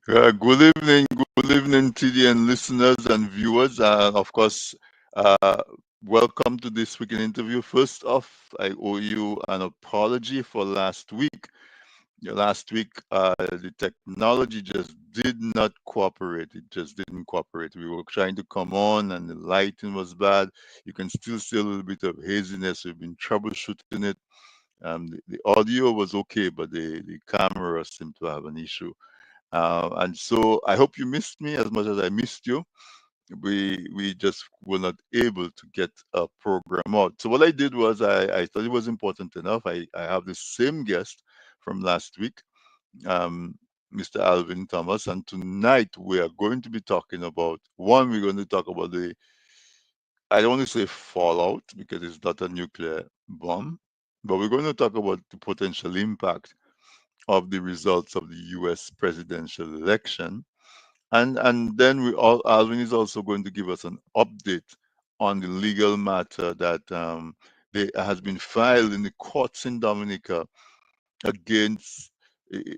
Good evening, TDN listeners and viewers. Of course, uh, welcome to this weekend interview. First off, I owe you an apology for last week. Last week, the technology just did not cooperate. It just didn't cooperate. We were trying to come on, and the lighting was bad. You can still see a little bit of haziness. We've been troubleshooting it. The audio was okay, but the camera seemed to have an issue. And so I hope you missed me as much as I missed you. We just were not able to get a program out. So what I did was I thought it was important enough. I have the same guest from last week, um, Mr. Alvin Thomas, and tonight we are going to be talking about one. We're going to talk about the, I don't want to say fallout because it's not a nuclear bomb, but we're going to talk about the potential impact of the results of the U.S. presidential election. And then Alvin is also going to give us an update on the legal matter that has been filed in the courts in Dominica against,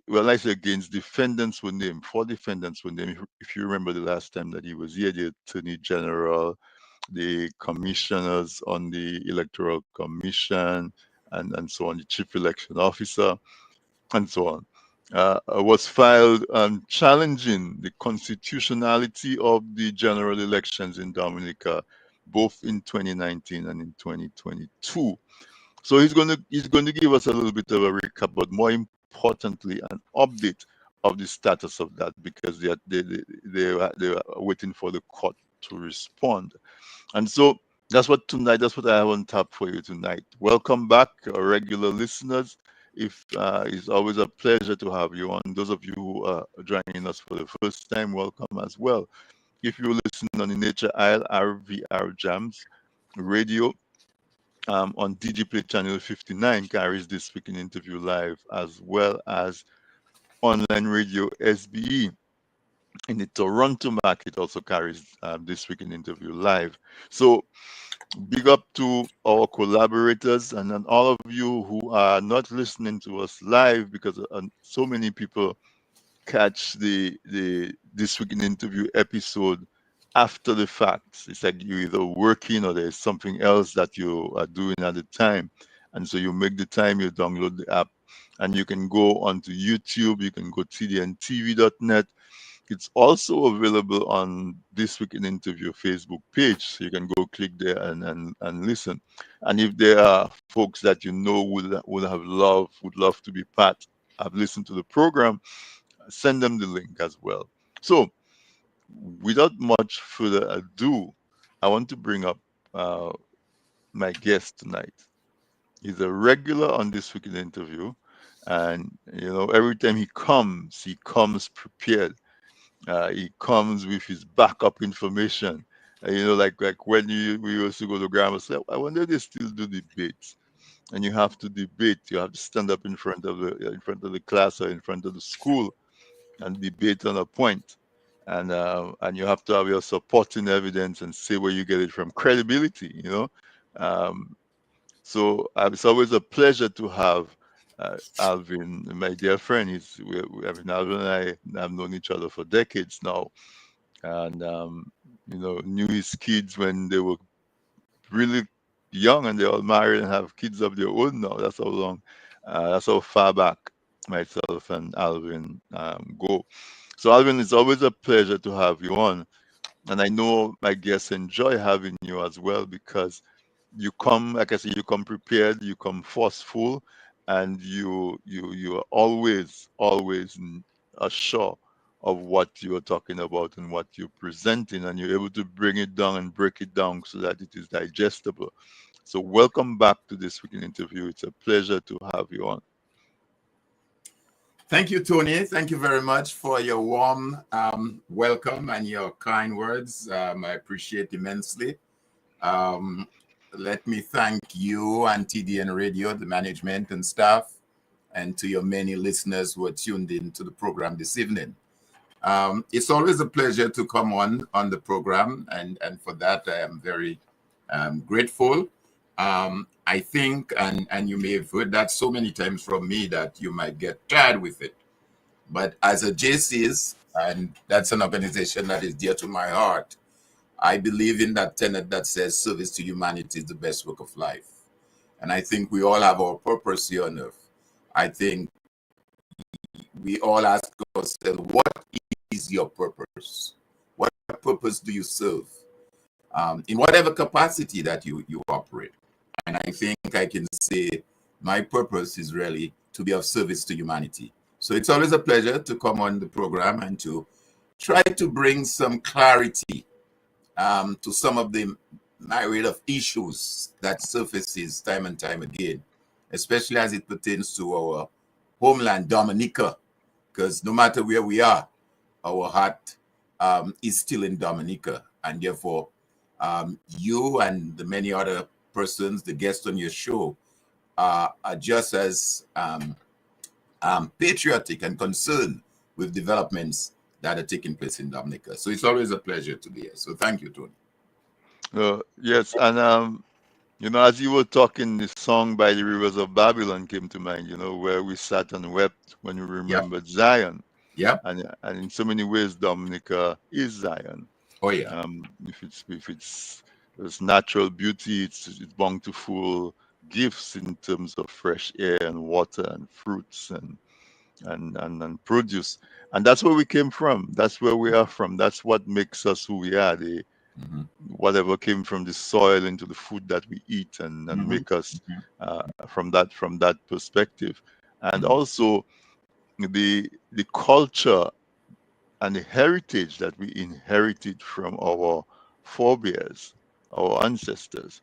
well, I say against, defendants were named. Four defendants were named. If you remember the last time that he was here, the Attorney General, the commissioners on the Electoral Commission, and so on, the Chief Election Officer, and so on, was filed challenging the constitutionality of the general elections in Dominica, both in 2019 and in 2022. So he's going to give us a little bit of a recap, but more importantly, an update of the status of that, because they are waiting for the court to respond. And so that's what I have on tap for you tonight. Welcome back, our regular listeners. It's always a pleasure to have you on. Those of you who are joining us for the first time, welcome as well. If you listen on the Nature Isle RVR Jams radio, on DigiPlay channel 59 carries this week in interview live, as well as online radio SBE in the Toronto market also carries this week in interview live. So big up to our collaborators and all of you who are not listening to us live, because so many people catch the this week in interview episode after the fact. It's like you're either working or there's something else that you are doing at the time, and so you make the time, you download the app, and you can go onto YouTube. You can go tdntv.net. It's also available on This Week in Interview Facebook page, so you can go click there and listen. And if there are folks that you know would love to be part, have listened to the program, send them the link as well. So, without much further ado, I want to bring up uh, my guest tonight. He's a regular on This Week in Interview, and every time he comes prepared. He comes with his backup information. Like when we used to go to grammar school, I wonder if they still do debates. And you have to debate. You have to stand up in front of the class or in front of the school and debate on a point. And you have to have your supporting evidence and say where you get it from. Credibility. Um, so it's always a pleasure to have Alvin, my dear friend. Alvin and I have known each other for decades now, and knew his kids when they were really young, and they're all married and have kids of their own now. That's how far back myself and Alvin go. So Alvin, it's always a pleasure to have you on, and I know my guests enjoy having you as well, because you come, like I say, you come prepared, you come forceful, and you are always sure of what you are talking about and what you're presenting, and you're able to bring it down and break it down so that it is digestible. So welcome back to This Week in Interview. It's a pleasure to have you on. Thank you, Tony. Thank you very much for your warm welcome and your kind words. I appreciate immensely. Let me thank you and TDN Radio, the management and staff, and to your many listeners who are tuned in to the program this evening. It's always a pleasure to come on the program, and for that I am very grateful. I think, and you may have heard that so many times from me that you might get tired with it. But as a JC's, And that's an organization that is dear to my heart. I believe in that tenet that says service to humanity is the best work of life. And I think we all have our purpose here on earth. I think we all ask ourselves, what is your purpose? What purpose do you serve? In whatever capacity that you operate. And I think I can say my purpose is really to be of service to humanity. So it's always a pleasure to come on the program and to try to bring some clarity to some of the myriad of issues that surfaces time and time again, especially as it pertains to our homeland, Dominica, because no matter where we are, our heart is still in Dominica. And therefore, you and the many other persons, the guests on your show, are just as patriotic and concerned with developments that are taking place in Dominica. So it's always a pleasure to be here. So thank you, Tony. Yes, and as you were talking, this song by the rivers of Babylon came to mind, where we sat and wept when we remembered Zion. Yeah. And in so many ways, Dominica is Zion. Oh yeah. If it's natural beauty, it's bountiful gifts in terms of fresh air and water and fruits and produce. And that's where we came from. That's where we are from. That's what makes us who we are. Whatever came from the soil into the food that we eat and make us from that perspective. And also the culture and the heritage that we inherited from our forebears, our ancestors.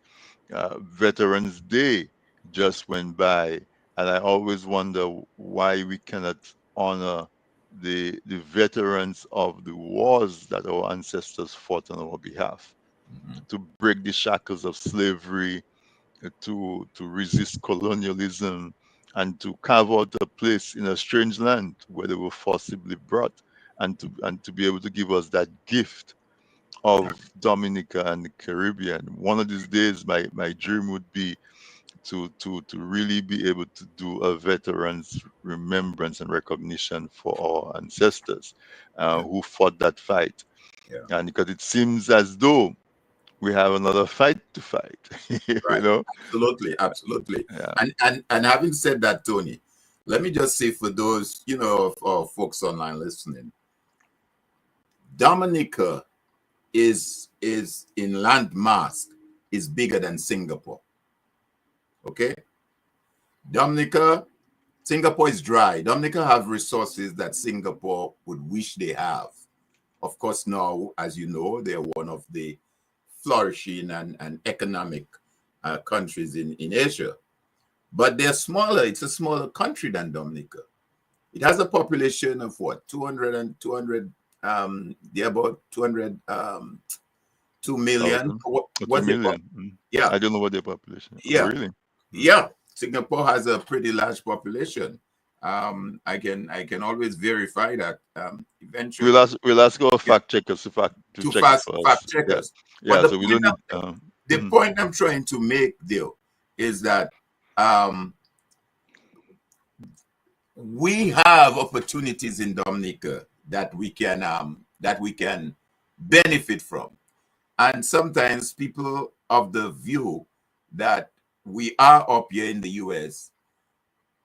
Veterans Day just went by, and I always wonder why we cannot honor the veterans of the wars that our ancestors fought on our behalf to break the shackles of slavery, to resist colonialism, and to carve out a place in a strange land where they were forcibly brought, and to be able to give us that gift of Dominica and the Caribbean. One of these days, my dream would be to really be able to do a veterans remembrance and recognition for our ancestors who fought that fight. And because it seems as though we have another fight to fight. Absolutely. Yeah. And having said that, Tony, let me just say for those of our folks online listening, Dominica is in landmass is bigger than Singapore. Okay, Singapore is dry. Dominica have resources that Singapore would wish they have. Of course, now, as you know, they're one of the flourishing and economic countries in Asia. But they're smaller. It's a smaller country than Dominica. It has a population of what? 200, they're about 2 million. What's 2 million? Yeah. I don't know what their population is. Yeah. Oh, really? Yeah. Singapore has a pretty large population. I can always verify that eventually. We'll ask our fact checkers to fact checkers. Yeah, so we don't need. The point I'm trying to make, though, is that we have opportunities in Dominica that we can benefit from, and sometimes people of the view that we are up here in the U.S.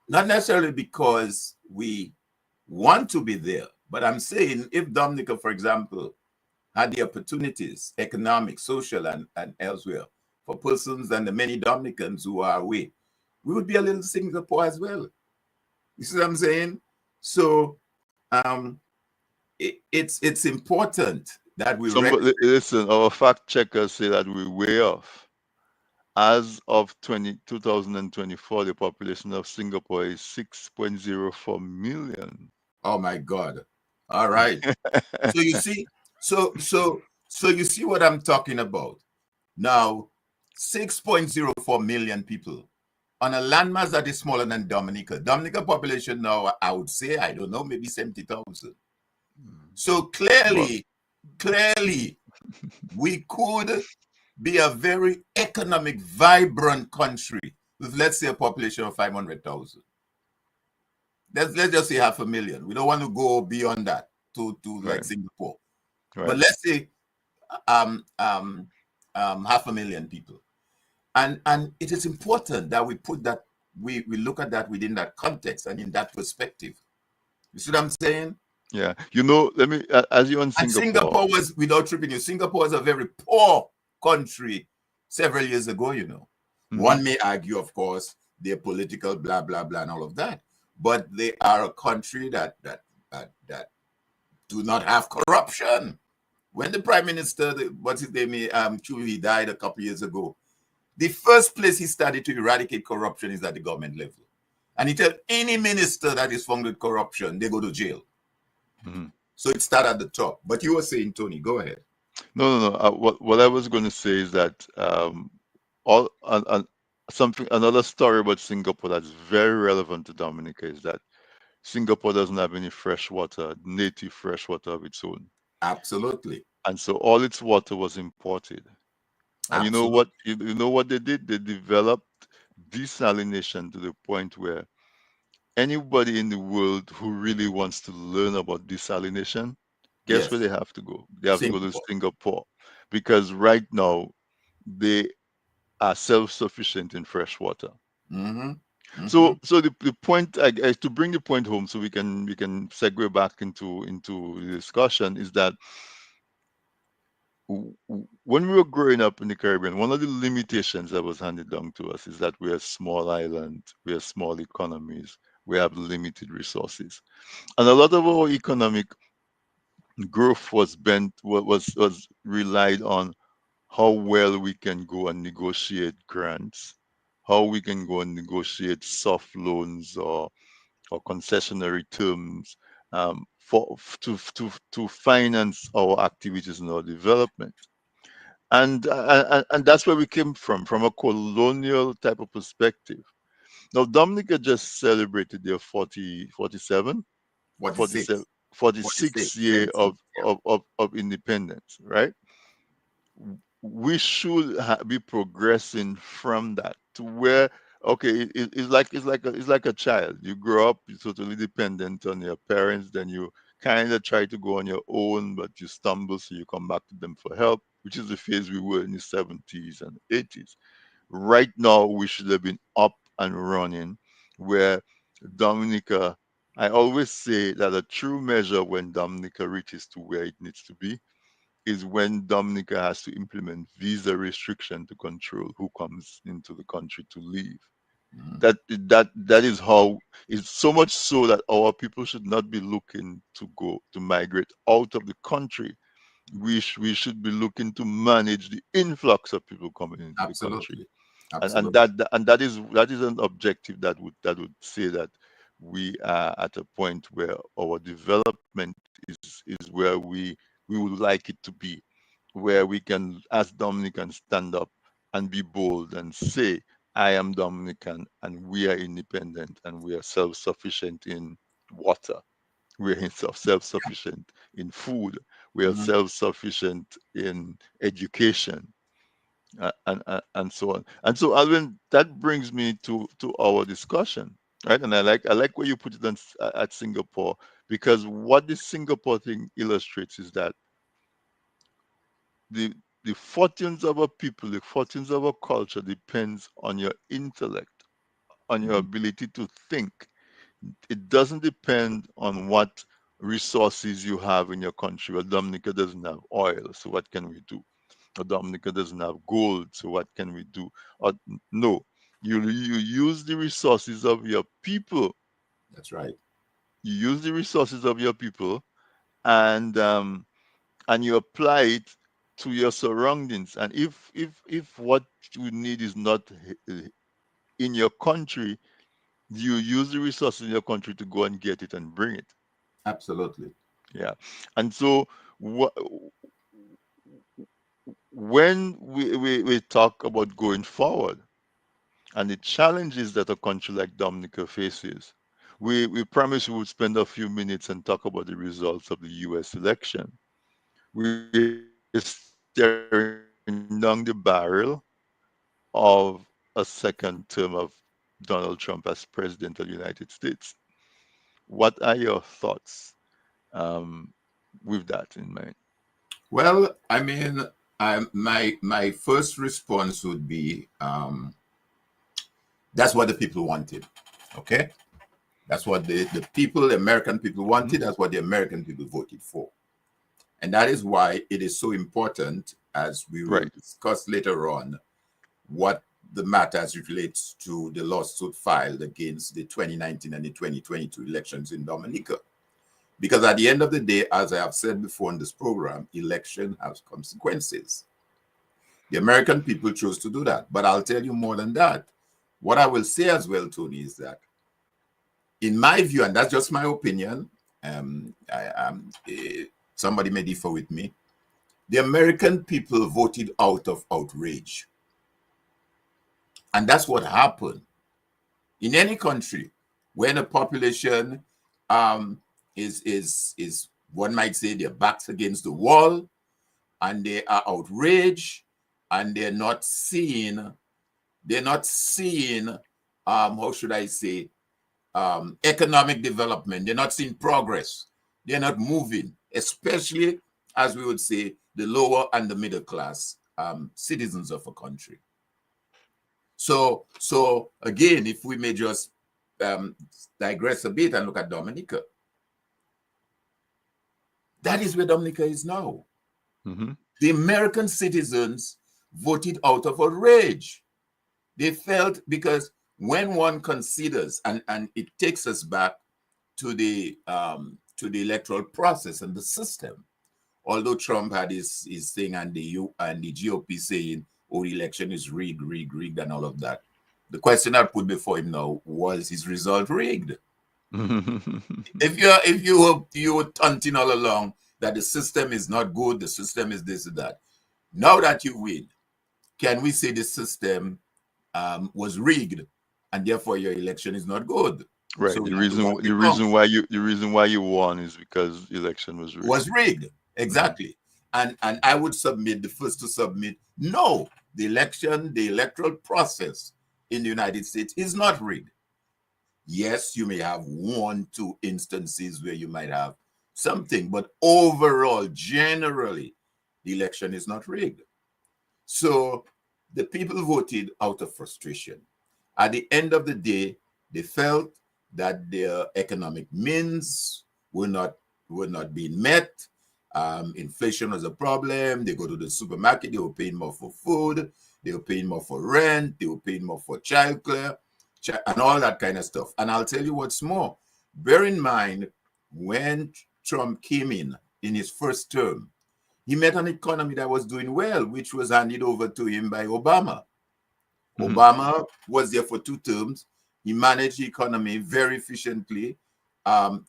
not necessarily because we want to be there, but I'm saying if Dominica, for example, had the opportunities, economic, social, and elsewhere, for persons and the many Dominicans who are away, we would be a little Singapore as well. You see what I'm saying? So it's important that we listen, our fact checkers say that we're way off. As of 2024, the population of Singapore is 6.04 million. Oh my God. All right. So you see, so you see what I'm talking about. Now, 6.04 million people on a landmass that is smaller than Dominica. Dominica population now, I would say, I don't know, maybe 70,000. So clearly, we could be a very economic, vibrant country with, let's say, a population of 500,000. Let's just say 500,000. We don't want to go beyond that to like Right. Singapore. But Right. let's say um, um, 500,000 people. And it is important that we put that, we look at that within that context and in that perspective. You see what I'm saying? Yeah. Let me, as you're in And Singapore. Singapore was, without tripping you, Singapore was a very poor country several years ago, you know. Hmm. One may argue, of course, their political blah, blah, blah, and all of that. But they are a country that do not have corruption. When the prime minister, what's his name, Chu, he died a couple years ago, the first place he started to eradicate corruption is at the government level. And he tell any minister that is found with corruption, they go to jail. Hmm. So it started at the top. But you were saying, Tony, go ahead. No, no, no. What I was going to say is that all something another story about Singapore that's very relevant to Dominica is that Singapore doesn't have any fresh water, native fresh water of its own, Absolutely. and so all its water was imported. And you know Absolutely. what? You know what they did? They developed desalination to the point where anybody in the world who really wants to learn about desalination, guess where Yes. they have to go? They have to go to Singapore. Singapore because right now they are self-sufficient in fresh water. Mm-hmm. Mm-hmm. So the point to bring the point home, so we can segue back into the discussion, is that when we were growing up in the Caribbean, one of the limitations that was handed down to us is that we're a small island, we're small economies, we have limited resources, and a lot of our economic growth was relied on how well we can go and negotiate grants, how we can go and negotiate soft loans or concessionary terms to finance our activities and our development. And that's where we came from a colonial type of perspective. Now, Dominica just celebrated their 47, 47, 46. 46. 46 year 76. Yeah. of independence, right? We should be progressing from that to where, okay, it's like a child. You grow up, you're totally dependent on your parents, then you kind of try to go on your own, but you stumble, so you come back to them for help, which is the phase we were in the 70s and 80s. Right now we should have been up and running, where Dominica, I always say that a true measure when Dominica reaches to where it needs to be is when Dominica has to implement visa restriction to control who comes into the country to leave. Mhm. That is how, it's so much so that our people should not be looking to migrate out of the country. We should be looking to manage the influx of people coming into the country. Absolutely. And Absolutely. that is an objective that would say that we are at a point where our development is where we would like it to be, where we can, as Dominican, stand up and be bold and say, I am Dominican and we are independent and we are self-sufficient in water, we are self-sufficient in food, we are Mhm. self-sufficient in education, and so on. And so, Alvin, that brings me to our discussion, right? And I like where you put it at Singapore, because what the Singapore thing illustrates is that the the fortunes of a people, the fortunes of a culture depends on your intellect, on your Mhm. ability to think. It doesn't depend on what resources you have in your country. Well, Dominica doesn't have oil, so what can we do? Or Dominica doesn't have gold, so what can we do? Or no, you use the resources of your people. That's right. You use the resources of your people, and you apply it to your surroundings. And if what you need is not in your country, you use the resources in your country to go and get it and bring it. Absolutely. Yeah. And so wh- when we talk about going forward and the challenges that a country like Dominica faces, we promised we would spend a few minutes and talk about the results of the US election. We're staring down the barrel of a second term of Donald Trump as president of the United States. What are your thoughts? Um, with that in mind? Well, I mean, my first response would be that's what the people wanted. Okay, that's what the people, the American people wanted. That's what the American people voted for, and that is why it is so important, as we will Right. discuss later on, what the matter as it relates to the lawsuit filed against the 2019 and the 2022 elections in Dominica. Because at the end of the day, as I have said before in this program, election has consequences. The American people chose to do that. But I'll tell you more than that. What I will say as well, Tony, is that in my view, and that's just my opinion, somebody may differ with me, the American people voted out of outrage. And that's what happened. In any country, when a population is one might say their backs against the wall, and they are outraged, and they're not seeing how should I say, economic development. They're not seeing progress. They're not moving, especially, as we would say, the lower and the middle class citizens of a country. So again, if we may just digress a bit and look at Dominica, that is where Dominica is now. The American citizens voted out of outrage. They felt, because when one considers, and it takes us back to the electoral process and the system, although Trump had his thing and the GOP saying, oh, the election is rigged and all of that. The question I put before him now, was his result rigged? If you were taunting all along that the system is not good, the system is this and that. Now that you win, can we say the system was rigged and therefore your election is not good? Right. So the reason why you won is because election was rigged. Was rigged. Exactly. And I would submit, the first to submit, no, the electoral process in the United States is not rigged. Yes, you may have 1-2 instances where you might have something, but overall, generally, the election is not rigged. So the people voted out of frustration. At the end of the day, they felt that their economic means were not being met. Inflation was a problem. They go to the supermarket, they were paying more for food, they were paying more for rent, they were paying more for childcare, and all that kind of stuff. And I'll tell you what's more. Bear in mind, when Trump came in his first term, he met an economy that was doing well, which was handed over to him by Obama. Obama was there for 2 terms. He managed the economy very efficiently.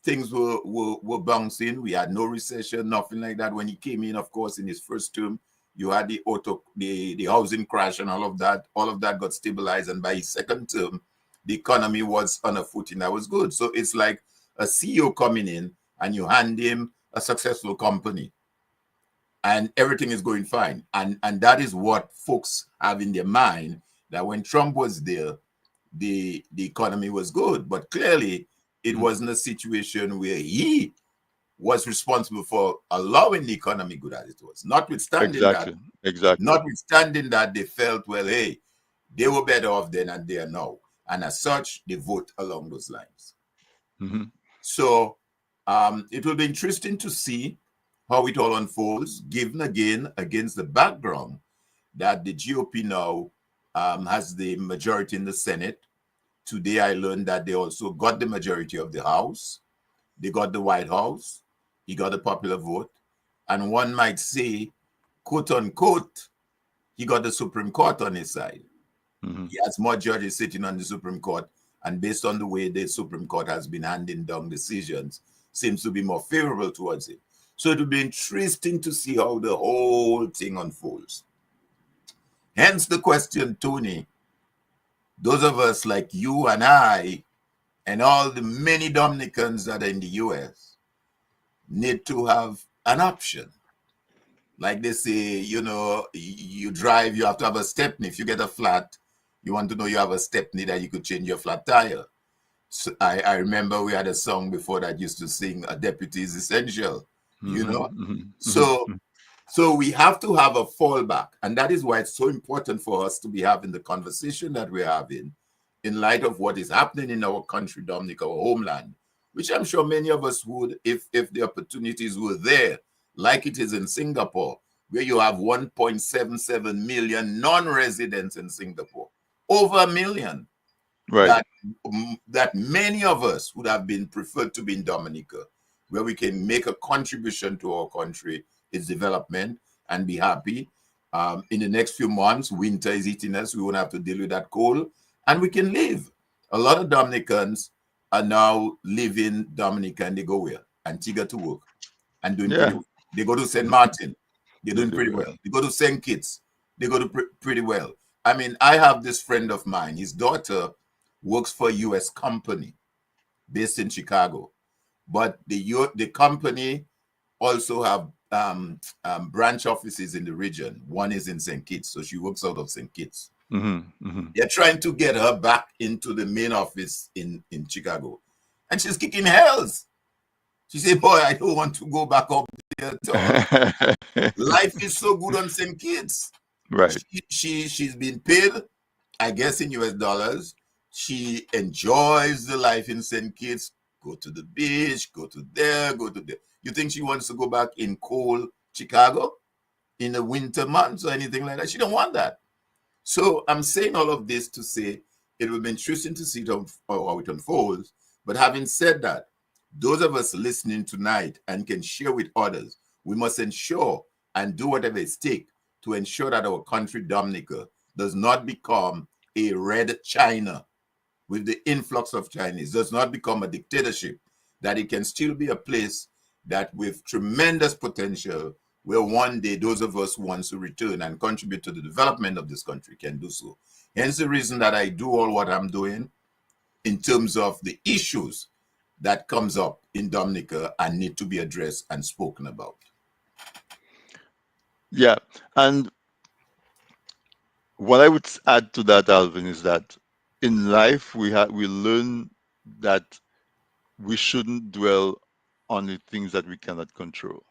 Things were bouncing. We had no recession, nothing like that. When he came in, of course, in his first term, you had the housing crash and all of that. All of that got stabilized. And by his second term, the economy was on a footing that was good. So it's like a CEO coming in and you hand him a successful company and everything is going fine. And that is what folks have in their mind, that when Trump was there, the economy was good. But clearly, it wasn't a situation where he was responsible for allowing the economy good as it was. Notwithstanding that, they felt, well, hey, they were better off then and they are now. And as such, they vote along those lines. So it will be interesting to see how it all unfolds, given again against the background that the GOP now has the majority in the Senate. Today, I learned that they also got the majority of the House. They got the White House. He got a popular vote. And one might say, quote unquote, he got the Supreme Court on his side. He has more judges sitting on the Supreme Court. And based on the way the Supreme Court has been handing down decisions, seems to be more favorable towards it. So it will be interesting to see how the whole thing unfolds. Hence the question, Tony, those of us like you and I and all the many Dominicans that are in the US need to have an option. Like they say, you drive, you have to have a stepney. If you get a flat, you want to know you have a stepney that you could change your flat tire. So I remember we had a song before that used to sing, "A Deputy is Essential." you know. mhm, So so we have to have a fallback, and that is why it's so important for us to be having the conversation that we're having in light of what is happening in our country, Dominica, our homeland, which I'm sure many of us would, if the opportunities were there, like it is in Singapore, where you have 1.77 million non-residents in Singapore, over a million, right. that that many of us would have been preferred to be in Dominica, where we can make a contribution to our country, its development, and be happy. In the next few months, winter is eating us. We won't have to deal with that cold, and we can live. A lot of Dominicans are now living Dominica, and they go where? Antigua to work and doing pretty Yeah, well. They go to St. Martin, they're they doing do pretty well. well. They go to St. Kitts, they go to pretty well. I mean, I have this friend of mine, his daughter works for a US company based in Chicago, but the company also have branch offices in the region. One is in St. Kitts, so she works out of St. Kitts. They're trying to get her back into the main office in Chicago, and she's kicking hells. She said, "Boy, I don't want to go back up there at all. Life is so good on St. Kitts." Right. She's been paid, I guess, in US dollars. She enjoys the life in St. Kitts. Go to the beach, go to there, go to there. You think she wants to go back in cold Chicago in the winter months or anything like that? She don't want that. So I'm saying all of this to say it will be interesting to see how it unfolds. But having said that, those of us listening tonight and can share with others, we must ensure and do whatever it takes to ensure that our country, Dominica, does not become a red China with the influx of Chinese, does not become a dictatorship, that it can still be a place that with tremendous potential, where one day those of us who want to return and contribute to the development of this country can do so. Hence the reason that I do all what I'm doing in terms of the issues that comes up in Dominica and need to be addressed and spoken about. Yeah. And what I would add to that, Alvin, is that in life we learn that we shouldn't dwell on the things that we cannot control.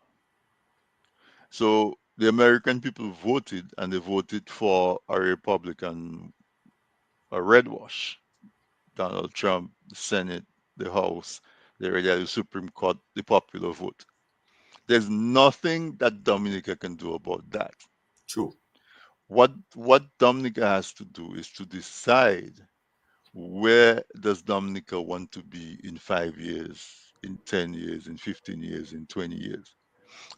So the American people voted, and they voted for a Republican, a red wash, Donald Trump, the Senate, the House, the Supreme Court, the popular vote. There's nothing that Dominica can do about that. True. What Dominica has to do is to decide, where does Dominica want to be in 5 years, in 10 years, in 15 years, in 20 years.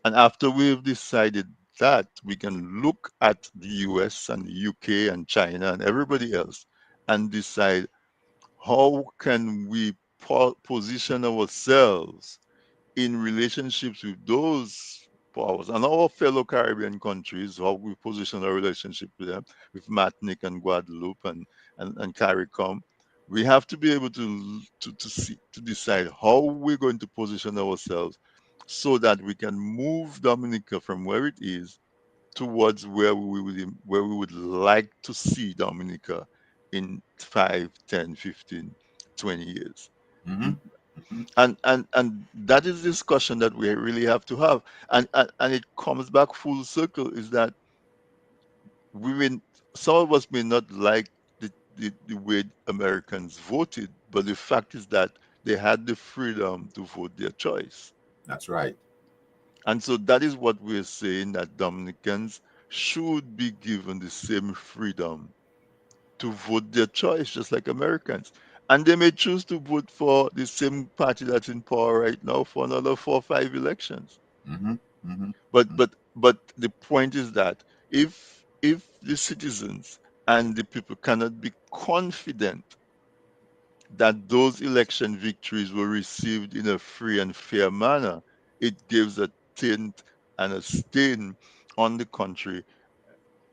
And after we've decided that, we can look at the US and the UK and China and everybody else and decide, how can we position ourselves in relationships with those powers and our fellow Caribbean countries, how we position our relationship with them, with Martinique and Guadeloupe and CARICOM. We have to be able to decide how we're going to position ourselves so that we can move Dominica from where it is towards where we would like to see Dominica in 5, 10, 15, 20 years. Mm-hmm. Mm-hmm. And that is discussion that we really have to have. And it comes back full circle, is that we may, some of us may not like the way Americans voted, but the fact is that they had the freedom to vote their choice. That's right. And so that is what we're saying, that Dominicans should be given the same freedom to vote their choice, just like Americans. And they may choose to vote for the same party that's in power right now for another 4 or 5 elections. Mm-hmm. Mm-hmm. But the point is that if the citizens and the people cannot be confident that those election victories were received in a free and fair manner, it gives a tint and a stain on the country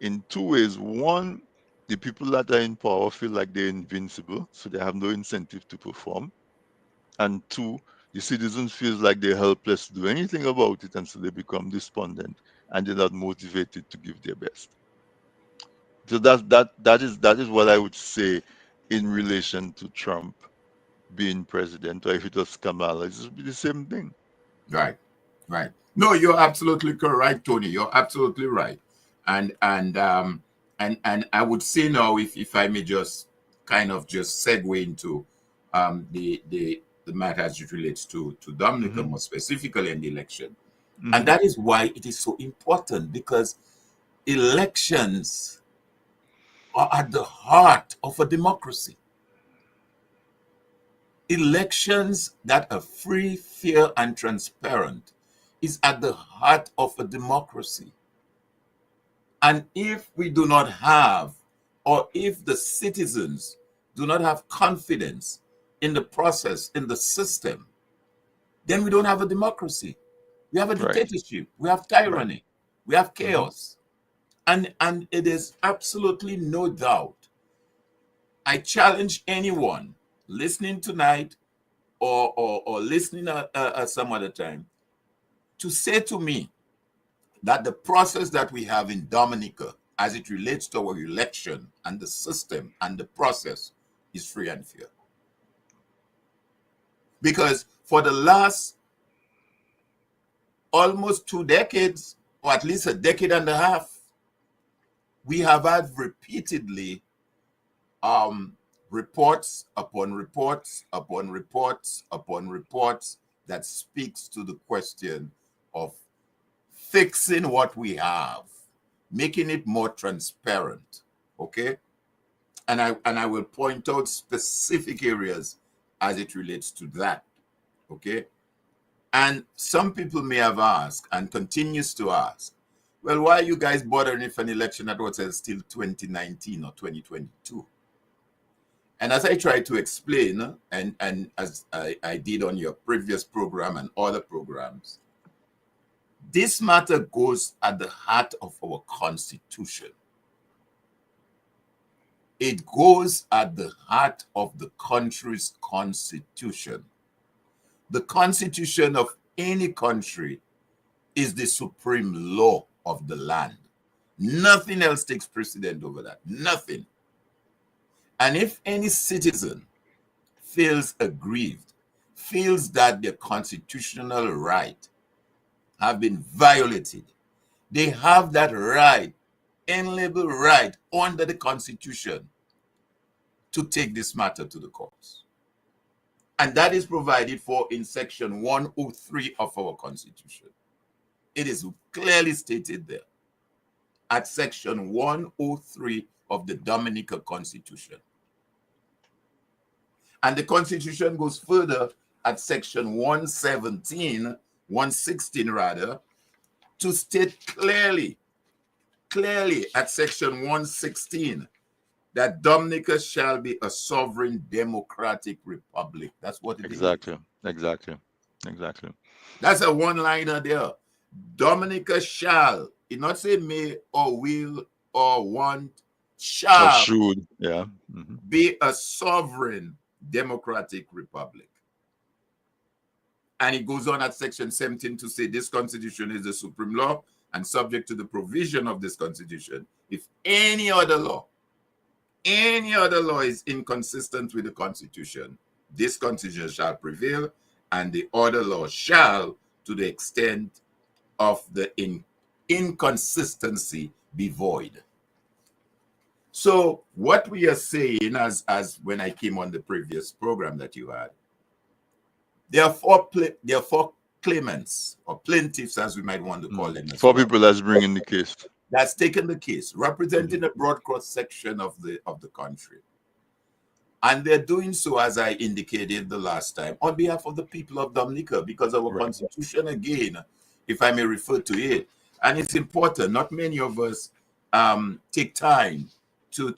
in two ways. One, the people that are in power feel like they're invincible, so they have no incentive to perform. And two, the citizens feel like they're helpless to do anything about it, and so they become despondent and they're not motivated to give their best. So that is what I would say in relation to Trump being president, or if it was Kamala, it would be the same thing. Right. Right. No, you're absolutely correct, Tony. You're absolutely right. And I would say now, if I may just kind of just segue into the matter as it relates to Dominica, Mm-hmm. more specifically in the election. And Mm-hmm. that is why it is so important, because elections are at the heart of a democracy. Elections that are free, fair, and transparent is at the heart of a democracy. And if we do not have, or if the citizens do not have confidence in the process, in the system, then we don't have a democracy. We have a Right. dictatorship. We have Right. tyranny. We have Mm-hmm. chaos. And it is absolutely no doubt. I challenge anyone listening tonight or listening at some other time to say to me that the process that we have in Dominica as it relates to our election and the system and the process is free and fair. Because for the last almost 2 decades, or at least a decade and a half, we have had repeatedly reports upon reports upon reports upon reports that speaks to the question of fixing what we have, making it more transparent. Okay, and I will point out specific areas as it relates to that. Okay, and some people may have asked and continues to ask, well, why are you guys bothering if an election that was still 2019 or 2022? And as I tried to explain, and as I did on your previous program and other programs, this matter goes at the heart of our Constitution. It goes at the heart of the country's Constitution. The Constitution of any country is the supreme law of the land. Nothing else takes precedent over that. Nothing. And if any citizen feels aggrieved, feels that their constitutional right have been violated, they have that right, inalienable right under the Constitution to take this matter to the courts. And that is provided for in section 103 of our Constitution. It is clearly stated there at section 103 of the Dominica Constitution. And the Constitution goes further at section 116 rather, to state clearly at section 116 that Dominica shall be a sovereign democratic republic. That's what it is. Exactly. That's a one-liner there. Dominica shall, it not say may or will or want, Or shall should. Yeah. Mm-hmm. be a sovereign democratic republic. And it goes on at section 17 to say this constitution is the supreme law and subject to the provision of this constitution. If any other law is inconsistent with the constitution, this constitution shall prevail, and the other law shall, to the extent of the inconsistency, be void. So what we are saying, as when I came on the previous program that you had, there are four claimants or plaintiffs, as we might want to call them. Four people that's bringing the case. That's taken the case, representing a broad cross section of the country. And they're doing so, as I indicated the last time, on behalf of the people of Dominica, because our Constitution, again, if I may refer to it, and it's important, not many of us take time to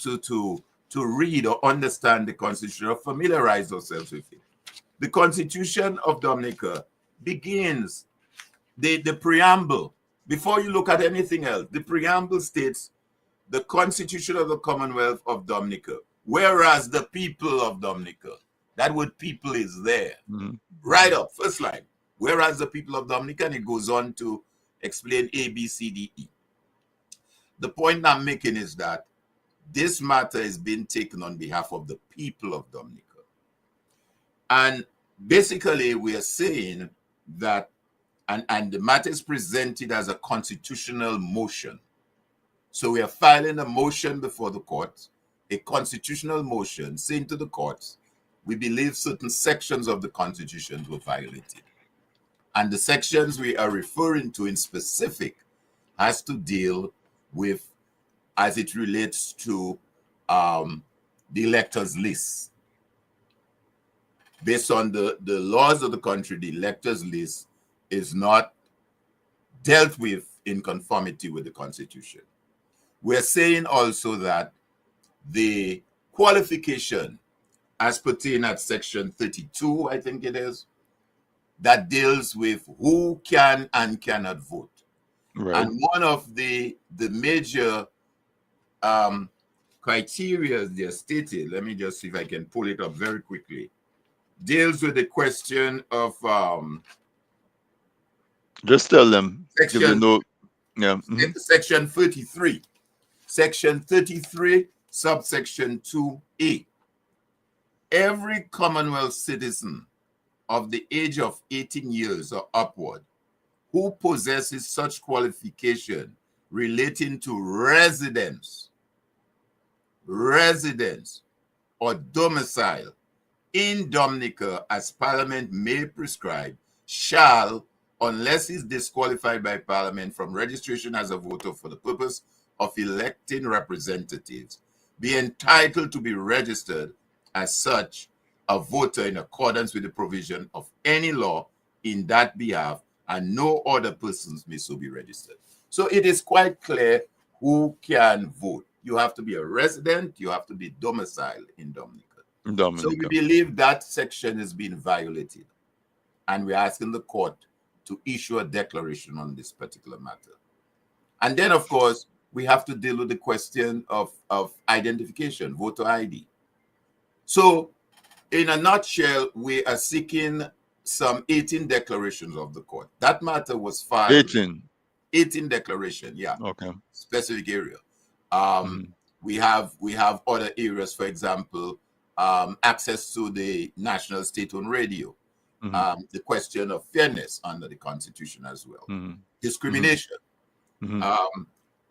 read or understand the Constitution or familiarize ourselves with it. The Constitution of Dominica begins, the preamble, before you look at anything else, the preamble states the Constitution of the Commonwealth of Dominica, whereas the people of Dominica, that word people is there, right up, first line, whereas the people of Dominica, and it goes on to explain A, B, C, D, E. The point I'm making is that this matter is being taken on behalf of the people of Dominica. And basically, we are saying that And the matter is presented as a constitutional motion. So we are filing a motion before the court, a constitutional motion saying to the courts, we believe certain sections of the Constitution were violated. And the sections we are referring to in specific has to deal with, as it relates to the electors list. Based on the laws of the country, the electors list is not dealt with in conformity with the Constitution. We're saying also that the qualification as pertain at section 32, I think it is, that deals with who can and cannot vote. Right. And one of the major criteria they're stated, let me just see if I can pull it up very quickly, deals with the question of just tell them. section, Give the yeah. Section 33. Section 33, subsection 2A. Every Commonwealth citizen of the age of 18 years or upward who possesses such qualification relating to residence or domicile in Dominica as Parliament may prescribe shall, unless is disqualified by Parliament from registration as a voter for the purpose of electing representatives, be entitled to be registered as such a voter in accordance with the provision of any law in that behalf, and no other persons may so be registered. So it is quite clear who can vote. You have to be a resident, you have to be domiciled in Dominica. So we believe that section is being violated, and we're asking the court to issue a declaration on this particular matter. And then, of course, we have to deal with the question of identification, voter ID. So, in a nutshell, we are seeking some 18 declarations of the court. That matter was filed. 18 declaration, yeah. Okay. Specific area. We have other areas, for example, access to the national state-owned radio, the question of fairness under the Constitution as well, discrimination.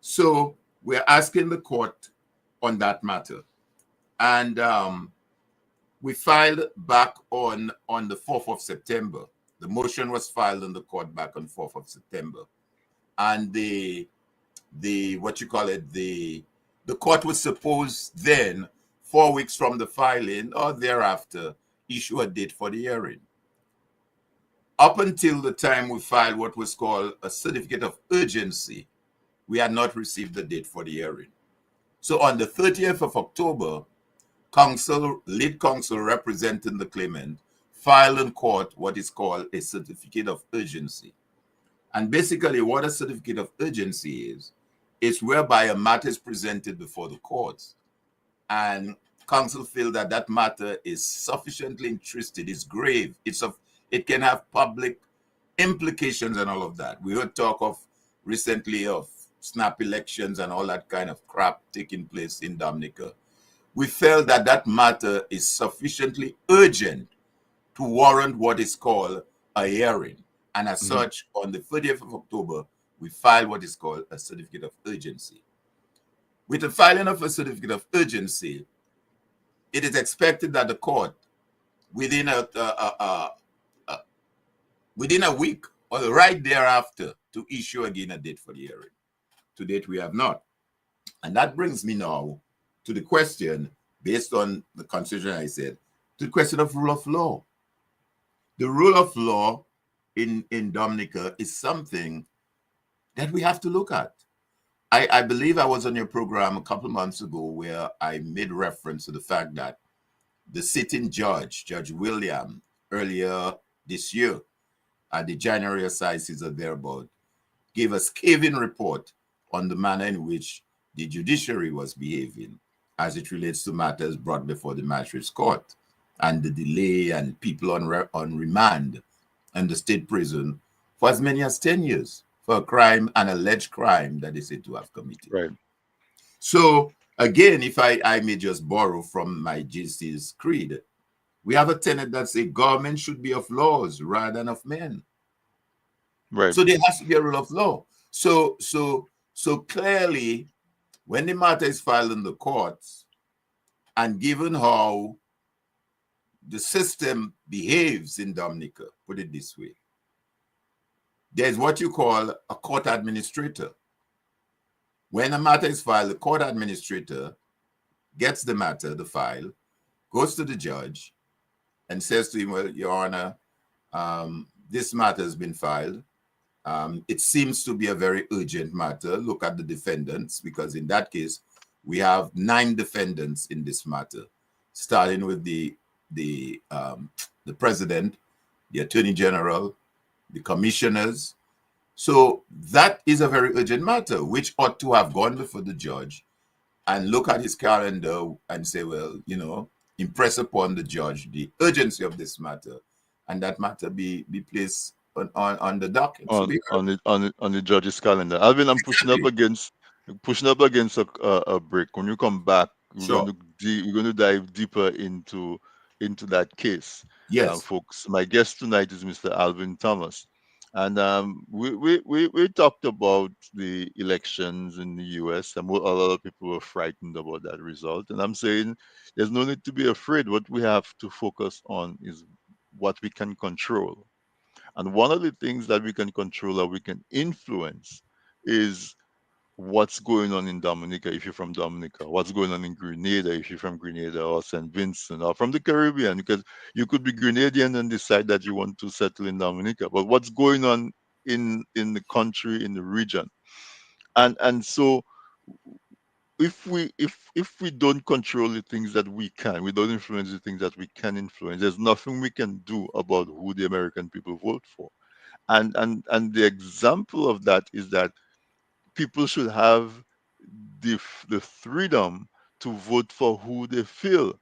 So we're asking the court on that matter. And we filed back on the 4th of September. The motion was filed in the court back on 4th of September. And the court was supposed then, 4 weeks from the filing or thereafter, issue a date for the hearing. Up until the time we filed what was called a certificate of urgency, we had not received the date for the hearing. So on the 30th of October, lead counsel representing the claimant filed in court what is called a certificate of urgency. And basically what a certificate of urgency is whereby a matter is presented before the courts, and counsel feel that that matter is sufficiently interested, it's grave, it can have public implications and all of that. We heard talk of recently of snap elections and all that kind of crap taking place in Dominica. We felt that that matter is sufficiently urgent to warrant what is called a hearing. And as such, on the 30th of October, we filed what is called a certificate of urgency. With the filing of a certificate of urgency, it is expected that the court, within a week or right thereafter, to issue again a date for the hearing. To date, we have not. And that brings me now to the question, based on the constitution I said, to the question of rule of law. The rule of law in Dominica is something that we have to look at. I believe I was on your program a couple of months ago where I made reference to the fact that the sitting judge, Judge William, earlier this year at the January Assizes or thereabout, gave a scathing report on the manner in which the judiciary was behaving as it relates to matters brought before the magistrate's court and the delay and people on remand in the state prison for as many as 10 years for a crime, an alleged crime that they said to have committed. Right. So again, if I may just borrow from my GC's creed, we have a tenet that says government should be of laws rather than of men. Right. So there has to be a rule of law. So clearly, when the matter is filed in the courts, and given how the system behaves in Dominica, put it this way, there's what you call a court administrator. When a matter is filed, the court administrator gets the matter, the file, goes to the judge, and says to him, well, Your Honor, this matter has been filed. It seems to be a very urgent matter. Look at the defendants, because in that case, we have 9 defendants in this matter, starting with the president, the attorney general, the commissioners. So that is a very urgent matter, which ought to have gone before the judge and look at his calendar and say, well, impress upon the judge the urgency of this matter, and that matter be placed on the docket. On the judge's calendar. Alvin, I'm pushing up against a break. When you come back, we're going to dive deeper into that case. Yes, folks. My guest tonight is Mr. Alvin Thomas, and we talked about the elections in the U.S. and a lot of people were frightened about that result. And I'm saying there's no need to be afraid. What we have to focus on is what we can control. And one of the things that we can control or we can influence is what's going on in Dominica, if you're from Dominica, what's going on in Grenada, if you're from Grenada, or St. Vincent, or from the Caribbean, because you could be Grenadian and decide that you want to settle in Dominica, but what's going on in the country, in the region. And so if we don't control the things that we don't influence the things that we can influence, there's nothing we can do about who the American people vote for. And the example of that is that people should have the freedom to vote for who they feel,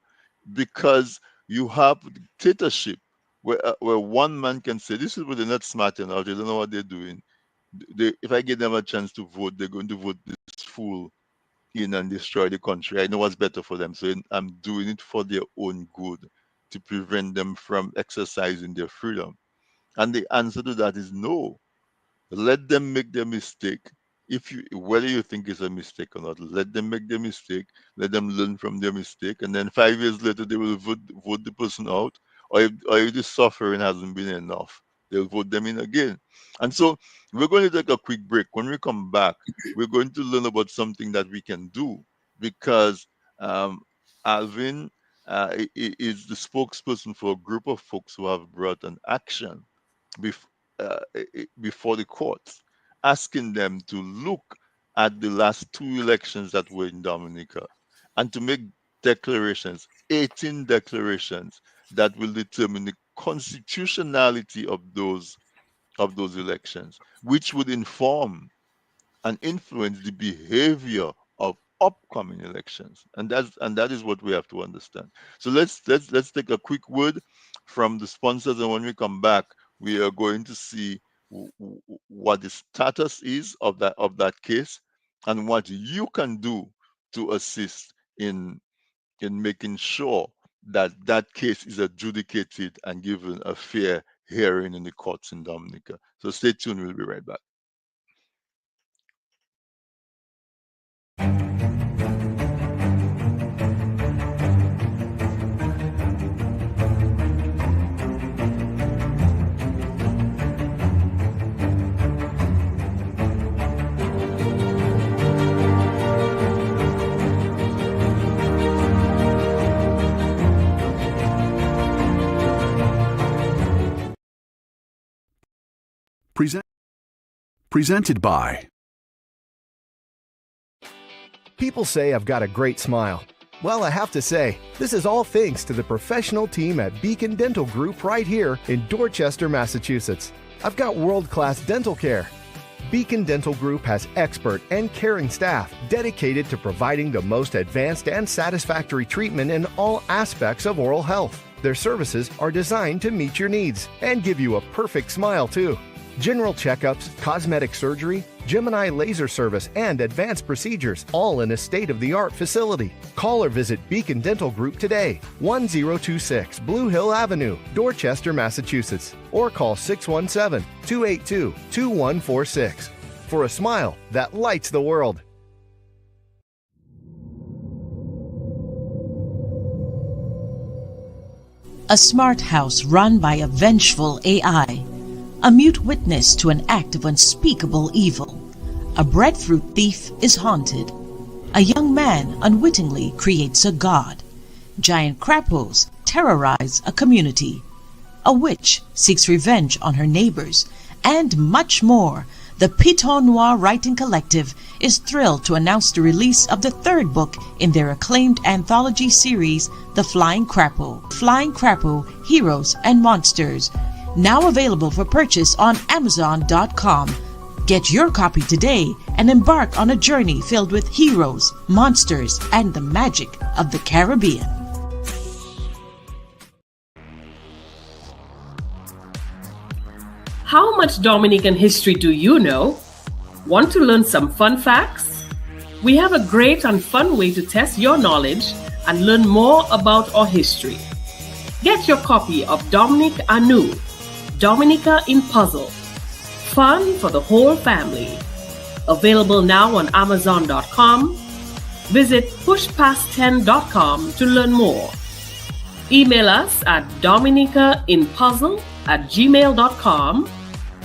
because you have dictatorship where one man can say, these people, they're not smart enough, they don't know what they're doing. If I give them a chance to vote, they're going to vote this fool in and destroy the country. I know what's better for them, so I'm doing it for their own good, to prevent them from exercising their freedom. And the answer to that is no. Let them make their mistake. Whether you think it's a mistake or not, let them make their mistake. Let them learn from their mistake, and then 5 years later they will vote the person out. Or if the suffering hasn't been enough, they'll vote them in again. And so we're going to take a quick break. When we come back, we're going to learn about something that we can do, because Alvin is the spokesperson for a group of folks who have brought an action before the courts, asking them to look at the last 2 elections that were in Dominica and to make declarations, 18 declarations that will determine the constitutionality of those elections, which would inform and influence the behavior of upcoming elections. And that is what we have to understand. So let's take a quick word from the sponsors, and when we come back, we are going to see what the status is of that case and what you can do to assist in making sure that case is adjudicated and given a fair hearing in the courts in Dominica. So stay tuned, we'll be right back. Presented by. People say I've got a great smile. Well, I have to say, this is all thanks to the professional team at Beacon Dental Group right here in Dorchester, Massachusetts. I've got world-class dental care. Beacon Dental Group has expert and caring staff dedicated to providing the most advanced and satisfactory treatment in all aspects of oral health. Their services are designed to meet your needs and give you a perfect smile, too. General checkups, cosmetic surgery, Gemini laser service, and advanced procedures, all in a state-of-the-art facility. Call or visit Beacon Dental Group today, 1026 Blue Hill Avenue, Dorchester, Massachusetts, or call 617-282-2146 for a smile that lights the world. A smart house run by a vengeful AI, a mute witness to an act of unspeakable evil. A breadfruit thief is haunted. A young man unwittingly creates a god. Giant crapos terrorize a community. A witch seeks revenge on her neighbors, and much more. The Piton Noir Writing Collective is thrilled to announce the release of the third book in their acclaimed anthology series, The Flying Crapo. Flying Crapo, Heroes and Monsters. Now available for purchase on Amazon.com. Get your copy today and embark on a journey filled with heroes, monsters, and the magic of the Caribbean. How much Dominican history do you know? Want to learn some fun facts? We have a great and fun way to test your knowledge and learn more about our history. Get your copy of Dominic Anu, Dominica in Puzzle. Fun for the whole family. Available now on Amazon.com. Visit pushpast10.com to learn more. Email us at dominicainpuzzle@gmail.com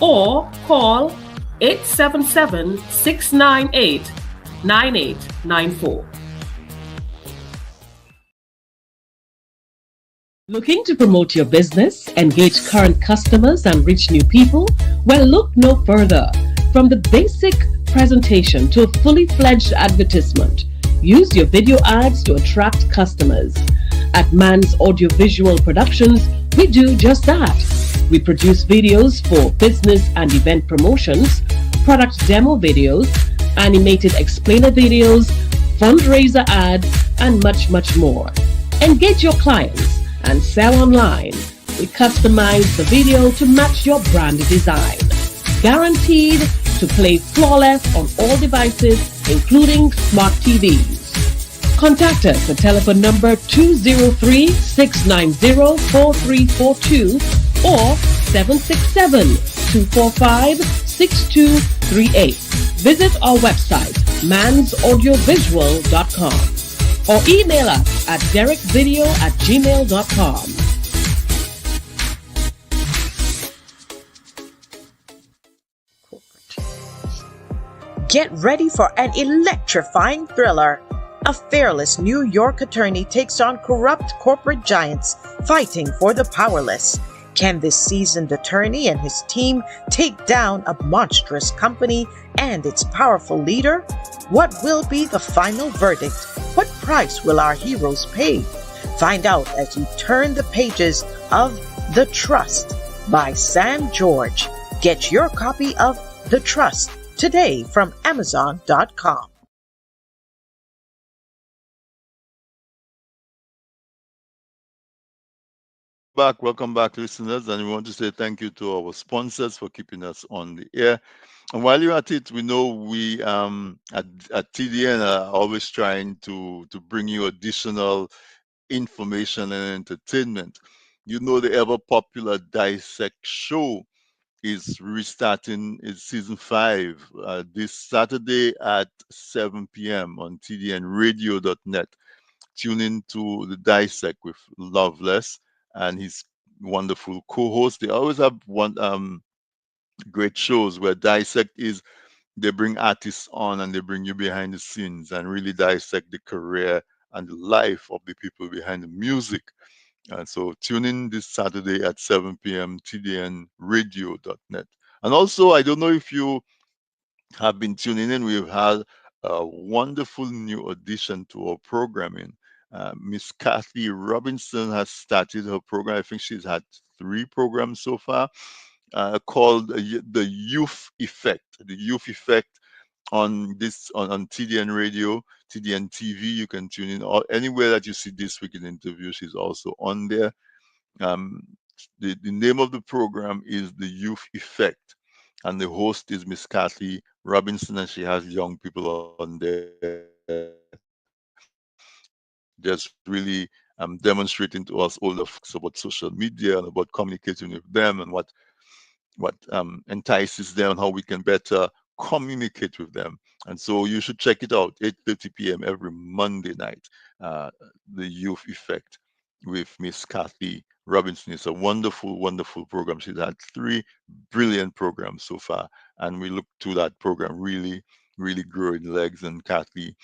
or call 877-698-9894. Looking to promote your business, engage current customers, and reach new people? Well, look no further. From the basic presentation to a fully fledged advertisement, use your video ads to attract customers. At Man's Audiovisual Productions, we do just that. We produce videos for business and event promotions, product demo videos, animated explainer videos, fundraiser ads, and much, much more. Engage your clients and sell online. We customize the video to match your brand design. Guaranteed to play flawless on all devices, including smart TVs. Contact us at telephone number 203-690-4342 or 767-245-6238. Visit our website, mansaudiovisual.com, or email us at derekvideo@gmail.com. Get ready for an electrifying thriller. A fearless New York attorney takes on corrupt corporate giants fighting for the powerless. Can this seasoned attorney and his team take down a monstrous company and its powerful leader? What will be the final verdict? What price will our heroes pay? Find out as you turn the pages of The Trust by Sam George. Get your copy of The Trust today from Amazon.com. Welcome back, listeners, and we want to say thank you to our sponsors for keeping us on the air. And while you're at it, we know we at TDN are always trying to bring you additional information and entertainment. You know, the ever popular Dissect show is restarting its season 5 this Saturday at 7 p.m. on tdnradio.net. Tune in to the Dissect with Loveless and his wonderful co-host. They always have great shows where Dissect is, they bring artists on and they bring you behind the scenes and really dissect the career and the life of the people behind the music. So tune in this Saturday at 7 p.m. tdnradio.net. And also, I don't know if you have been tuning in, we've had a wonderful new addition to our programming. Miss Kathy Robinson has started her program. I think she's had 3 programs so far, called The Youth Effect. The Youth Effect on TDN Radio, TDN TV. You can tune in anywhere that you see This Week in Interview. She's also on there. The name of the program is The Youth Effect. and the host is Miss Kathy Robinson, and she has young people on there just really demonstrating to us older folks about social media and about communicating with them and what entices them, how we can better communicate with them. And so you should check it out, 8:30 p.m. every Monday night. Uh, the Youth Effect with Miss Kathy Robinson. It's a wonderful, wonderful program. She's had three brilliant programs so far, and we look to that program really, really growing legs. And Kathy,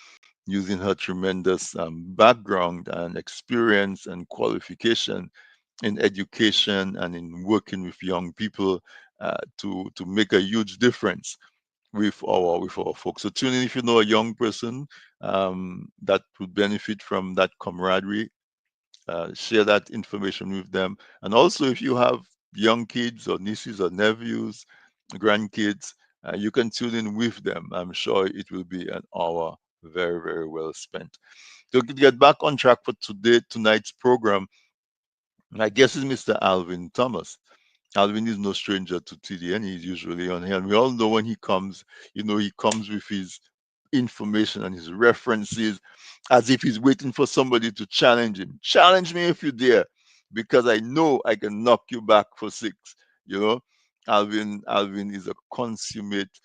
using her tremendous background and experience and qualification in education and in working with young people to make a huge difference with our folks. So tune in if you know a young person that would benefit from that camaraderie. Share that information with them, and also if you have young kids or nieces or nephews, grandkids, you can tune in with them. I'm sure it will be an hour very, very well spent. To get back on track for tonight's program, my guest is Mr. Alvin Thomas. Alvin is no stranger to TDN. He's usually on here. And we all know when he comes, he comes with his information and his references as if he's waiting for somebody to challenge him. Challenge me if you dare, because I know I can knock you back for six. You know, Alvin is a consummate,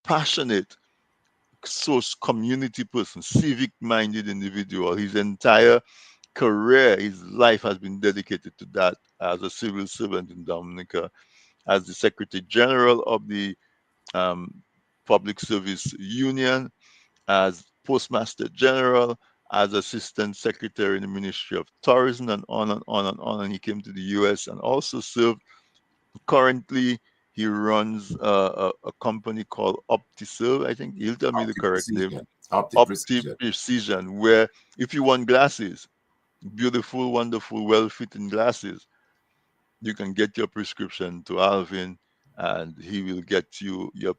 passionate, source community person, civic minded individual. His entire career, his life has been dedicated to that as a civil servant in Dominica, as the Secretary General of the um, Public Service Union, as Postmaster General, as Assistant Secretary in the Ministry of Tourism, and on and on and on. And he came to the US and also served. Currently, he runs a company called OptiServe. I think he'll tell me the Optic correct name. Precision. Optic Opti Precision. Precision, where if you want glasses, beautiful, wonderful, well-fitting glasses, you can get your prescription to Alvin, and he will get you your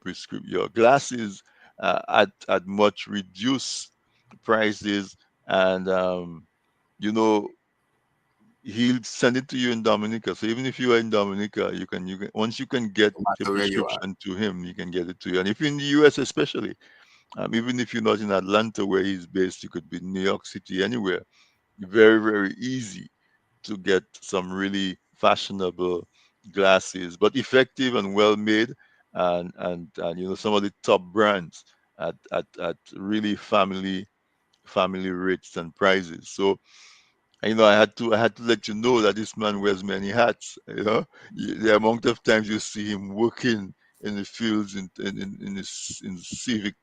glasses at much reduced prices, and you know he'll send it to you in Dominica. So even if you are in Dominica, you can once you can get No your matter where you are. prescription to him, you can get it to you. And if you're in the US especially, even if you're not in Atlanta where he's based, you could be in New York City, anywhere. Very, very easy to get some really fashionable glasses, but effective and well made, and some of the top brands at really family rates and prices. So I had to let you know that this man wears many hats. The amount of times you see him working in the fields in civic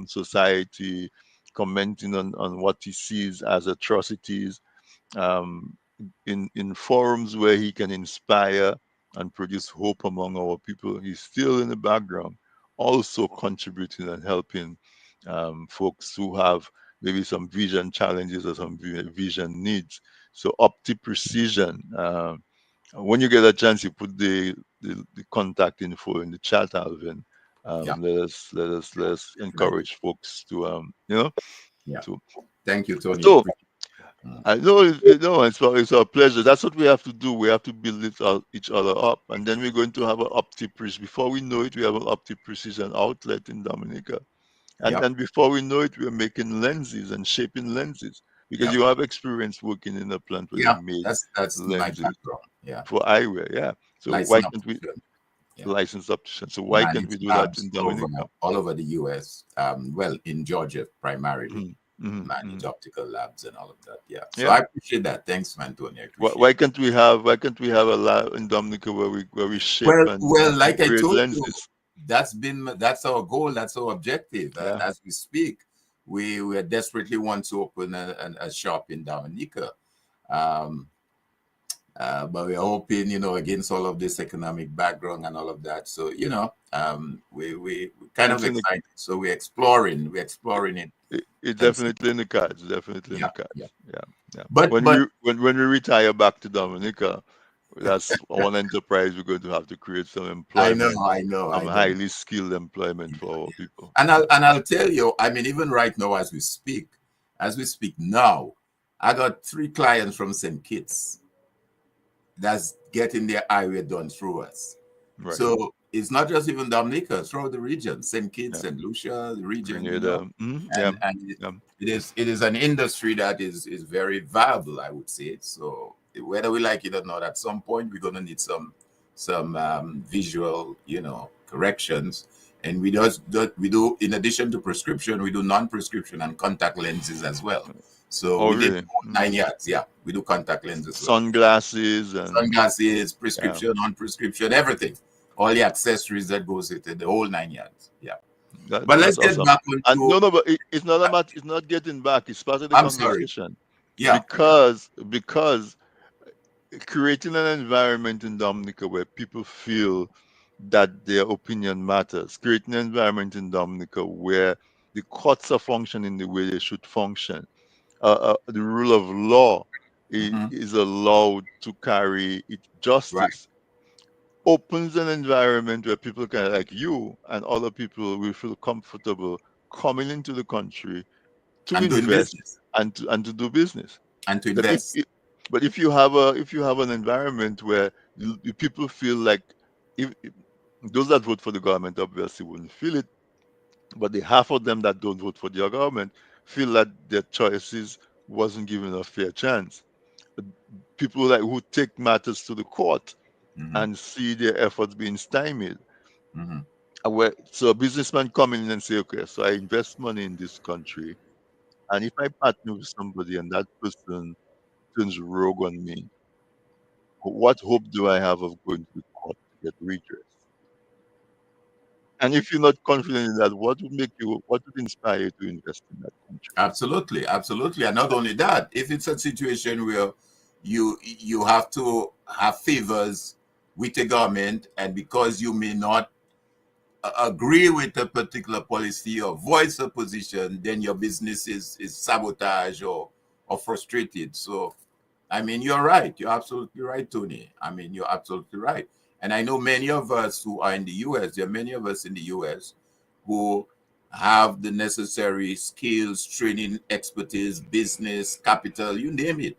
society, commenting on what he sees as atrocities, um, in forums where he can inspire and produce hope among our people. He's still in the background, also contributing and helping folks who have maybe some vision challenges or some vision needs. So Opti Precision. When you get a chance, you put the contact info in the chat, Alvin. Yeah. Let us Definitely. encourage folks Yeah. to. Thank you, Tony. So Mm. I know, it's our pleasure. That's what we have to do. We have to build each other up, and then we're going to have an OptiPrecision. Before we know it, we have an OptiPrecision outlet in Dominica, and Yep. and before we know it, we're making lenses and shaping lenses because Yep. you have experience working in a plant where they Yeah. made That's my lenses background. Yeah. for eyewear. Yeah. So why License can't we optician. Yeah. license optician? So why can't we Manage do that labs in Dominica? all over the US. Well, in Georgia primarily. Mhm, mhm, Manage mhm. optical labs and all of that. Yeah. So Yeah. I appreciate that. Thanks, man, Tony. I Why, appreciate why it. can't we have a lab in Dominica where we shape Well, and like I create told you, lenses? that's our goal, that's our objective. And Yeah. as we speak, we desperately want to open a shop in Dominica. Um, but we're hoping, against all of this economic background and all of that. So, we kind of It's in the excited. So we're exploring it it's and see. definitely in the cards. Definitely in Yeah, the cards. yeah. Yeah, yeah. But When we retire back to Dominica, that's one enterprise we're going to have to create some I know, employment, I know, some I know. highly skilled employment for our people. And I'll tell you, I mean, even right now as we speak now, I got 3 clients from St. Kitts that's getting their eyewear done through us. Right. So it's not just even Dominica, throughout the region, St. Kitts, St. Lucia, the region, you know, yeah, and yeah. it is an industry that is very viable, I would say. So whether we like it or not, at some point we're going to need some visual, you know, corrections. And we do in addition to prescription, we do non-prescription and contact lenses as well. So Oh, we did really? 9 yards. Yeah, we do contact lenses as well. Sunglasses and Sunglasses, prescription, non-prescription, everything. All the accessories that goes with it, the whole 9 yards. Yeah. But let's that's get awesome. back And onto. no, but it's not about, it's not getting back. It's part of the I'm sorry. conversation. Yeah. Because creating an environment in Dominica where people feel that their opinion matters, creating an environment in Dominica where the courts are functioning the way they should function, the rule of law is allowed to carry its Right. justice, opens an environment where people can, like you and other people, will feel comfortable coming into the country to And doing invest business. and to do business. And to But invest. if you have an environment where the people feel like, if those that vote for the government obviously wouldn't feel it, but the half of them that don't vote for the government feel that their choices wasn't given a fair chance. People like who take matters to the court and see their efforts being stymied. So a businessman come in and say, okay, so I invest money in this country, and if I partner with somebody and that person turns rogue on me, what hope do I have of going to the court to get redress? And if you're not confident in that, what would inspire you to invest in that country? Absolutely, absolutely. And not only that, if it's a situation where you have to have favors with the government, and because you may not agree with a particular policy or voice a position, then your business is sabotaged or frustrated. So, I mean, you're right. You're absolutely right, Tony. I mean, you're absolutely right. And I know many of us who are in the US, there are many of us in the US who have the necessary skills, training, expertise, business, capital, you name it,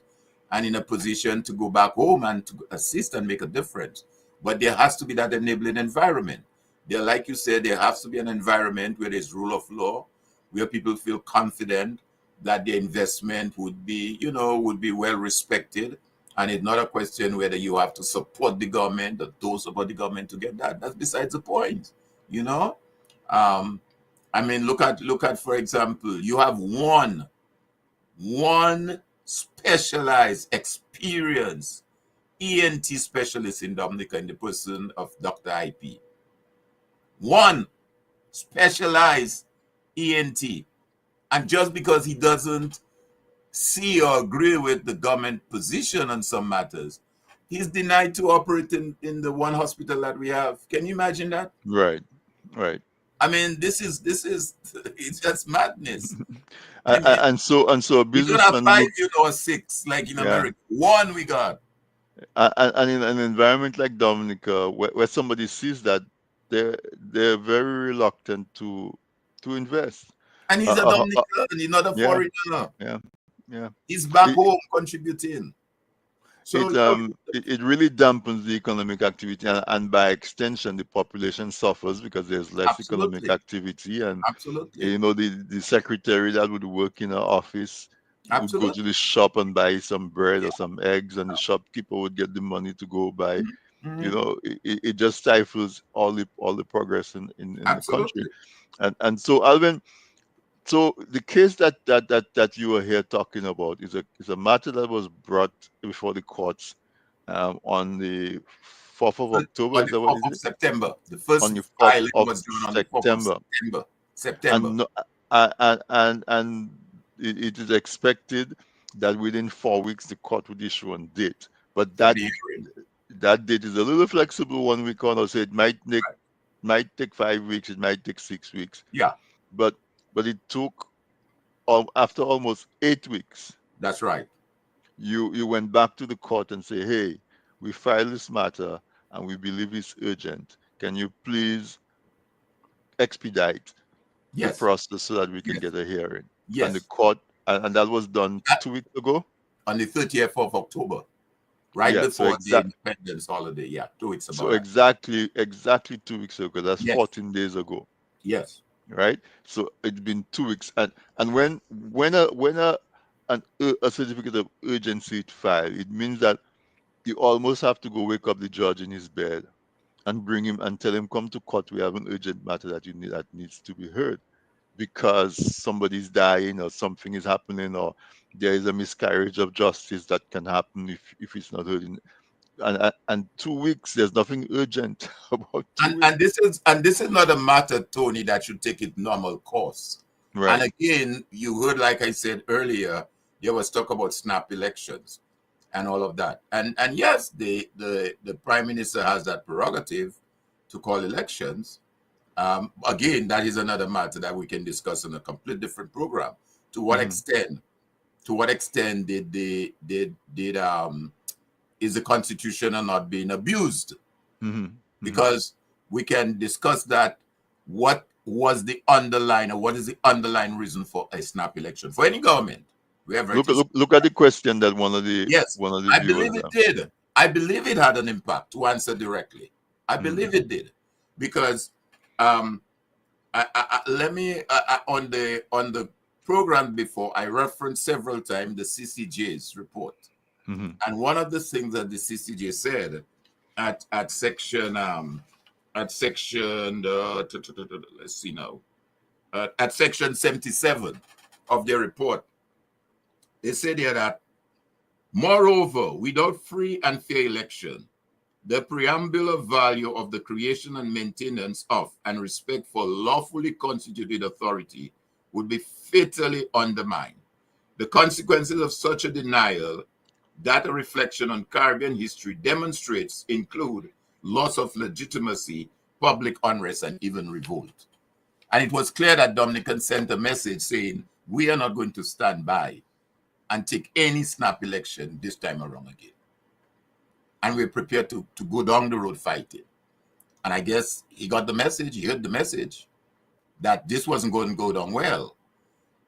and in a position to go back home and to assist and make a difference. But there has to be that enabling environment. There, like you said, there has to be an environment where there's rule of law, where people feel confident that their investment would be, would be well respected. And it's not a question whether you have to support the government or don't support the government to get that. That's besides the point, I mean, look at, for example, you have one specialized, experienced ENT specialist in Dominica in the person of Dr. IP. One specialized ENT. And just because he doesn't see or agree with the government position on some matters, he's denied to operate in the one hospital that we have. Can you imagine that? Right. I mean, this is it's just madness. And so a we don't have businessman 5 or 6 like in America. One we got. And in an environment like Dominica, where somebody sees that, they're very reluctant to invest. And he's a Dominican, he's not a foreigner. Yeah. He's back home contributing. So it really dampens the economic activity, and by extension, the population suffers because there's less economic activity. And the secretary that would work in an office would go to the shop and buy some bread or some eggs, and the shopkeeper would get the money to go buy. It just stifles all the progress in the country. And so, Alvin, so the case that you were here talking about is a matter that was brought before the courts on the 4th of October. On the 4th of September. The first filing was done on the 4th of September. And it is expected that within 4 weeks the court would issue a date. But that date is a little flexible. 1 week on, or say it might take 5 weeks, it might take 6 weeks. Yeah. But it took, after almost 8 weeks. That's right. You went back to the court and say, hey, we filed this matter and we believe it's urgent. Can you please expedite the process so that we can get a hearing? Yes. And the court, and that was done 2 weeks ago? On the 30th of October. right Yeah, before the independence holiday. Yeah, 2 weeks so about exactly 2 weeks ago. That's that. Yes, 14 days ago, yes. right? So it's been 2 weeks, and when a certificate of urgency is filed, it means that you almost have to go wake up the judge in his bed and bring him and tell him, come to court. We have an urgent matter that needs to be heard because somebody's dying or something is happening or there is a miscarriage of justice that can happen if it's not heard in. And 2 weeks, there's nothing urgent about 2 weeks. And this is not a matter, Tony, that should take its normal course. Right. And again, you heard, like I said earlier, there was talk about snap elections and all of that. And yes, the prime minister has that prerogative to call elections. Again, that is another matter that we can discuss in a complete different program. To what extent? To what extent is the constitution not being abused? Because we can discuss that. What was the underlying, or what is the underlying reason for a snap election for any government? Look at the question that one of the Yes, I viewers believe it did. I believe it had an impact. To answer directly, I believe it did, because on the program before, I referenced several times the CCJ's report, and one of the things that the CCJ said at section let's see now, at section 77 of their report, they said here that, moreover, without free and fair election, the preambular value of the creation and maintenance of and respect for lawfully constituted authority would be fatally undermined. The consequences of such a denial that a reflection on Caribbean history demonstrates include loss of legitimacy, public unrest, and even revolt. And it was clear that Dominican sent a message saying, we are not going to stand by and take any snap election this time around again. And we're prepared to go down the road fighting. And I guess he got the message, he heard the message that this wasn't going to go down well.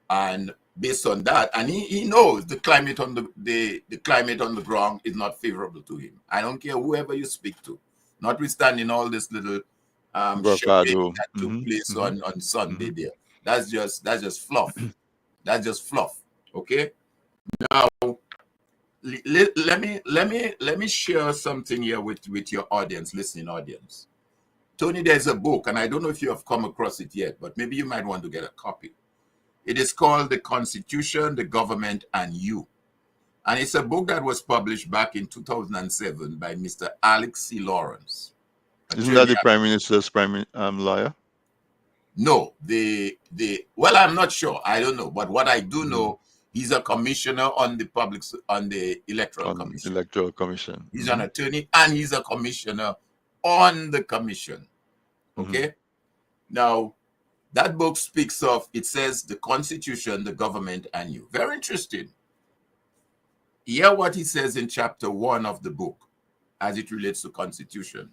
And based on that, and he knows the climate on the climate on the ground is not favorable to him. I don't care whoever you speak to, notwithstanding all this little charade that took place on Sunday there. That's just fluff. That's just fluff. Okay. Now let me share something here with your audience, listening audience. Tony, there's a book, and I don't know if you have come across it yet, but maybe you might want to get a copy. It is called The Constitution, the Government, and You. And it's a book that was published back in 2007 by Mr. Alex C. Lawrence. Isn't that the Prime Minister's lawyer? No, well, I'm not sure. I don't know. But what I do know, he's a commissioner on the Electoral Commission. Electoral Commission. He's an attorney, and he's a commissioner on the commission. Okay? Now, that book speaks of, it says, the Constitution, the Government, and You. Very interesting. Hear what he says in chapter 1 of the book as it relates to Constitution.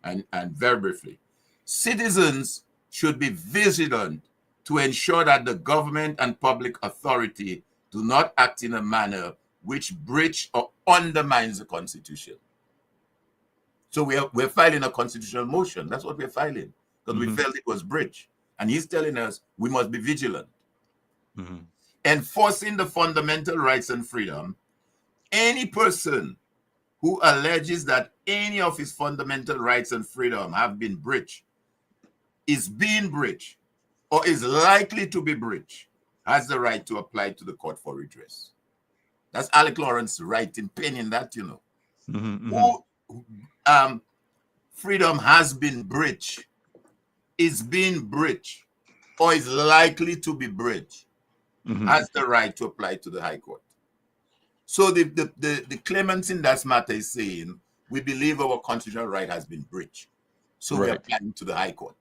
And very briefly, citizens should be vigilant to ensure that the government and public authority do not act in a manner which breach or undermines the Constitution. So we're filing a constitutional motion. That's what we're filing, because we felt it was breach. And he's telling us we must be vigilant. Enforcing the fundamental rights and freedom. Any person who alleges that any of his fundamental rights and freedom have been breached, is being breached, or is likely to be breached, has the right to apply to the court for redress. That's Alex Lawrence writing, penning that, you know. Who freedom has been breached, is being breached, or is likely to be breached, has the right to apply to the High Court. So the claimants in that matter is saying, we believe our constitutional right has been breached. So we're applying to the High Court.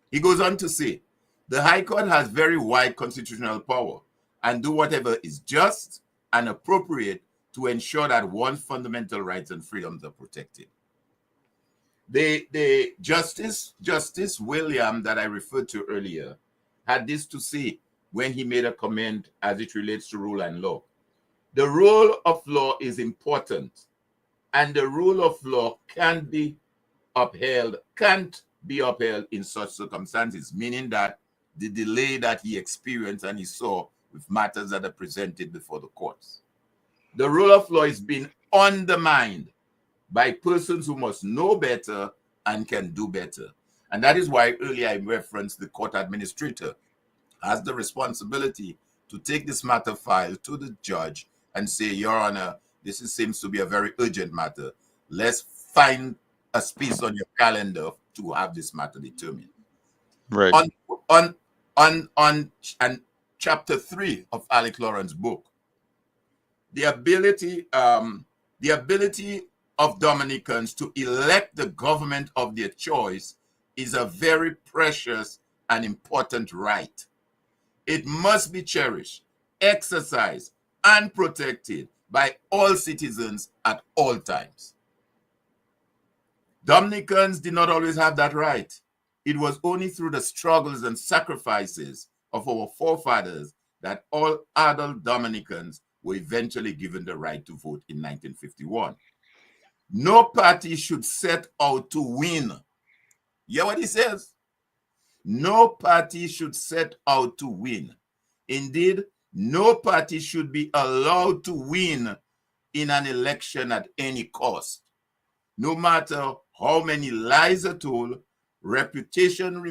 He goes on to say, the High Court has very wide constitutional power and do whatever is just and appropriate to ensure that one's fundamental rights and freedoms are protected. The Justice William that I referred to earlier had this to say when he made a comment as it relates to rule and law. The rule of law is important and the rule of law can't be upheld in such circumstances, meaning that the delay that he experienced and he saw with matters that are presented before the courts. The rule of law is being undermined by persons who must know better and can do better. And that is why earlier I referenced the court administrator has the responsibility to take this matter file to the judge and say, Your Honor, seems to be a very urgent matter. Let's find a space on your calendar to have this matter determined. Right. On chapter 3 of Alec Lawrence's book, the ability of Dominicans to elect the government of their choice is a very precious and important right. It must be cherished, exercised, and protected by all citizens at all times. Dominicans did not always have that right. It was only through the struggles and sacrifices of our forefathers that all adult Dominicans were eventually given the right to vote in 1951. No party should set out to win. You hear what he says? No party should set out to win. Indeed, no party should be allowed to win in an election at any cost. No matter how many lies are told, reputation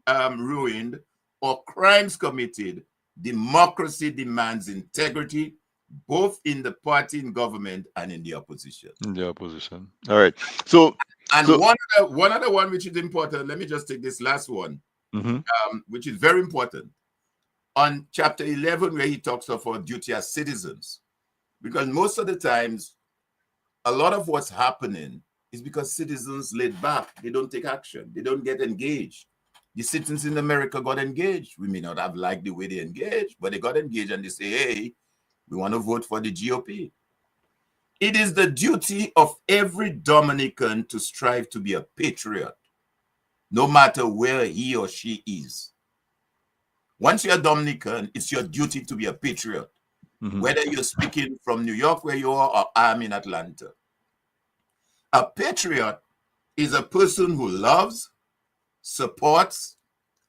ruined, or crimes committed, democracy demands integrity, both in the party in government and in the opposition. In the opposition. All right. So, one other one which is important, let me just take this last one, which is very important. On chapter 11, where he talks of our duty as citizens, because most of the times, a lot of what's happening is because citizens laid back. They don't take action. They don't get engaged. The citizens in America got engaged. We may not have liked the way they engaged, but they got engaged and they say, hey, we want to vote for the GOP. It is the duty of every Dominican to strive to be a patriot, no matter where he or she is. Once you're a Dominican, it's your duty to be a patriot, whether you're speaking from New York where you are or I'm in Atlanta. A patriot is a person who loves, supports,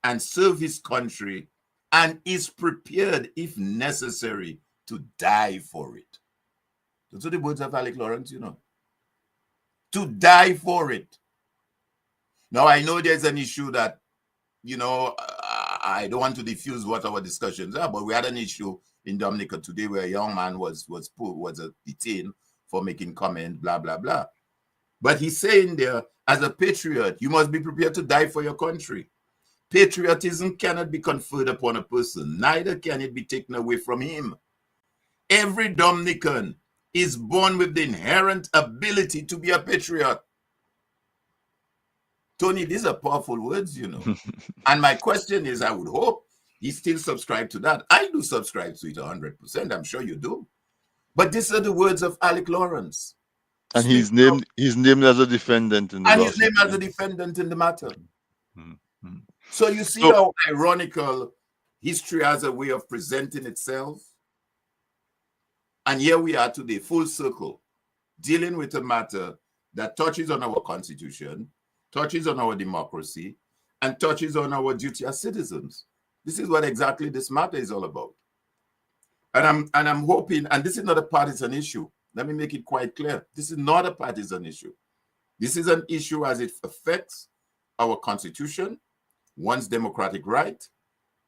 and serves his country and is prepared, if necessary, to die for it. Those are the words of Alec Lawrence, to die for it. Now, I know there's an issue that, I don't want to diffuse what our discussions are, but we had an issue in Dominica today where a young man was detained for making comment, blah, blah, blah. But he's saying there, as a patriot, you must be prepared to die for your country. Patriotism cannot be conferred upon a person, neither can it be taken away from him. Every Dominican is born with the inherent ability to be a patriot. Tony, these are powerful words, And my question is, I would hope he still subscribed to that. I do subscribe to it 100%. I'm sure you do. But these are the words of Alec Lawrence. And he's named as a defendant in the And he's named as a defendant in the matter. Mm-hmm. So you see how ironical history has a way of presenting itself. And here we are today, full circle, dealing with a matter that touches on our Constitution, touches on our democracy, and touches on our duty as citizens. This is what exactly this matter is all about. And I'm hoping, and this is not a partisan issue. Let me make it quite clear. This is not a partisan issue. This is an issue as it affects our Constitution, one's democratic right,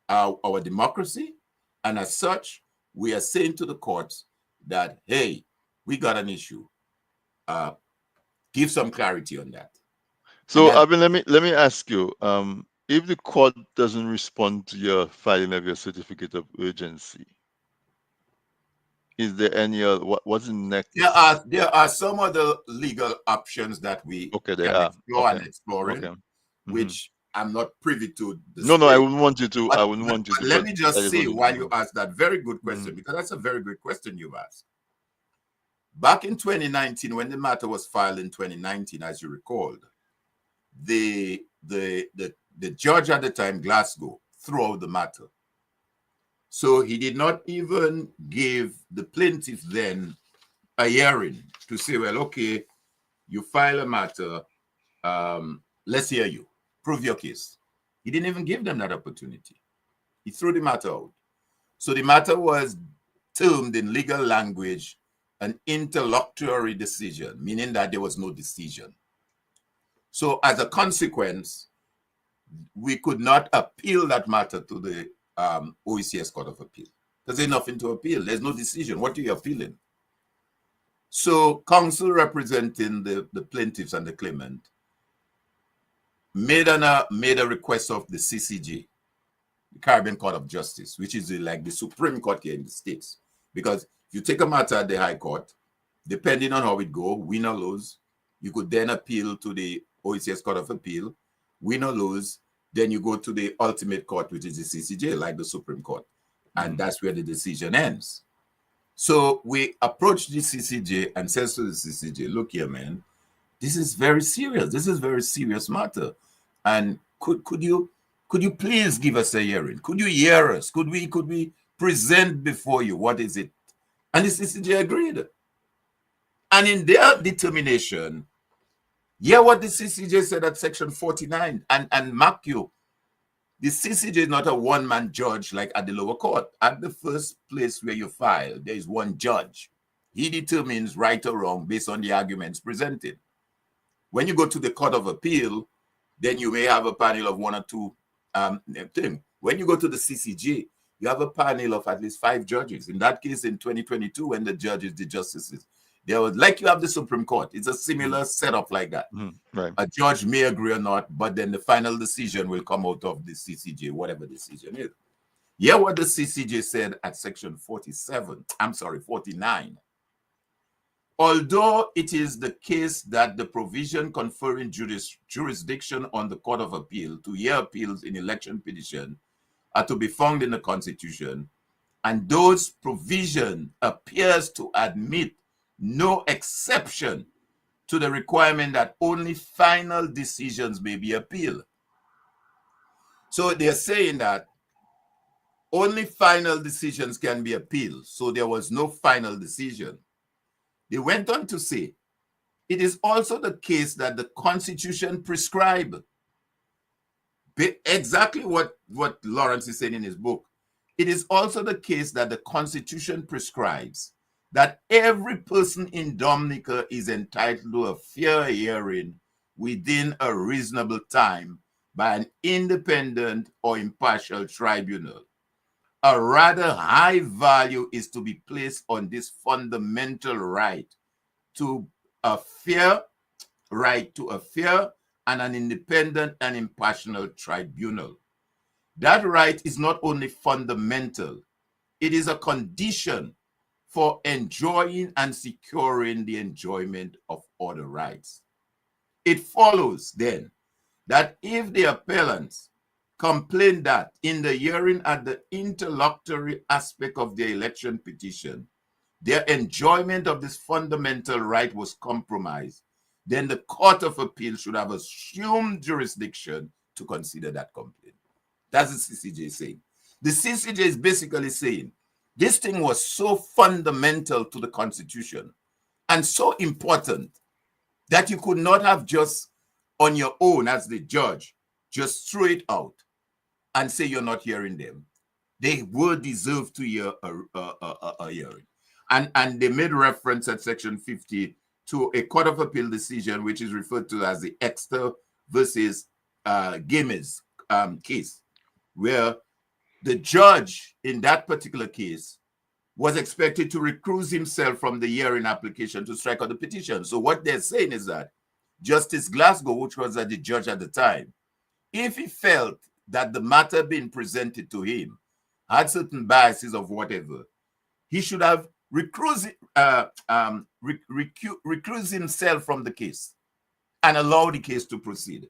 our democracy, and as such, we are saying to the courts that, hey, we got an issue. Give some clarity on that. So, Abin, let me ask you, if the court doesn't respond to your filing of your certificate of urgency, is there any other, what's the next? There are some other legal options that we can explore and exploring, which I'm not privy to. No, I wouldn't want you to. But let me just say, while you ask that very good question, because that's a very good question you've asked. Back in 2019, when the matter was filed in 2019, as you recalled, the judge at the time, Glasgow, threw out the matter. So he did not even give the plaintiff then a hearing to say, well, okay, You file a matter. Let's hear you. Prove your case. He didn't even give them that opportunity. He threw the matter out. So the matter was termed in legal language an interlocutory decision, meaning that there was no decision. So as a consequence, we could not appeal that matter to the OECS Court of Appeal. Because there's nothing to appeal. There's no decision. What are you appealing? So counsel representing the plaintiffs and the claimant made a request of the CCJ, the Caribbean Court of Justice, which is like the Supreme Court here in the States. Because if you take a matter at the High Court, depending on how it goes, win or lose, you could then appeal to the OECS Court of Appeal, win or lose, then you go to the ultimate court, which is the CCJ, like the Supreme Court. And that's where the decision ends. So we approached the CCJ and says to the CCJ, look here, man, this is very serious. This is a very serious matter. And could you please give us a hearing? Could you hear us? Could we present before you? What is it? And the CCJ agreed. And in their determination, hear what the CCJ said at section 49. And mark you, the CCJ is not a one-man judge like at the lower court. At the first place where you file, there is one judge. He determines right or wrong based on the arguments presented. When you go to the Court of Appeal, then you may have a panel of one or two things. When you go to the CCJ, you have a panel of at least 5 judges. In that case, in 2022, when the judges, the justices, there was, like you have the Supreme Court. It's a similar setup like that. Right. A judge may agree or not, but then the final decision will come out of the CCJ, whatever decision is. Hear what the CCJ said at section 49. Although it is the case that the provision conferring jurisdiction on the Court of Appeal to hear appeals in election petition are to be found in the Constitution, and those provision appears to admit no exception to the requirement that only final decisions may be appealed. So they're saying that only final decisions can be appealed. So there was no final decision. They went on to say, it is also the case that the Constitution prescribes exactly what Lawrence is saying in his book. It is also the case that the Constitution prescribes that every person in Dominica is entitled to a fair hearing within a reasonable time by an independent or impartial tribunal. A rather high value is to be placed on this fundamental right to a fair and an independent and impartial tribunal. That right is not only fundamental, it is a condition for enjoying and securing the enjoyment of other rights. It follows then that if the appellants complain that in the hearing at the interlocutory aspect of their election petition, their enjoyment of this fundamental right was compromised, then the Court of Appeal should have assumed jurisdiction to consider that complaint. That's the CCJ saying. The CCJ is basically saying this thing was so fundamental to the Constitution and so important that you could not have just on your own as the judge just throw it out and say you're not hearing them. They will deserve to hear a hearing. And they made reference at section 50 to a Court of Appeal decision, which is referred to as the Exeter versus Games case, where the judge in that particular case was expected to recuse himself from the hearing application to strike out the petition. So what they're saying is that Justice Glasgow, which was the judge at the time, if he felt that the matter being presented to him had certain biases of whatever, he should have recused himself from the case and allow the case to proceed.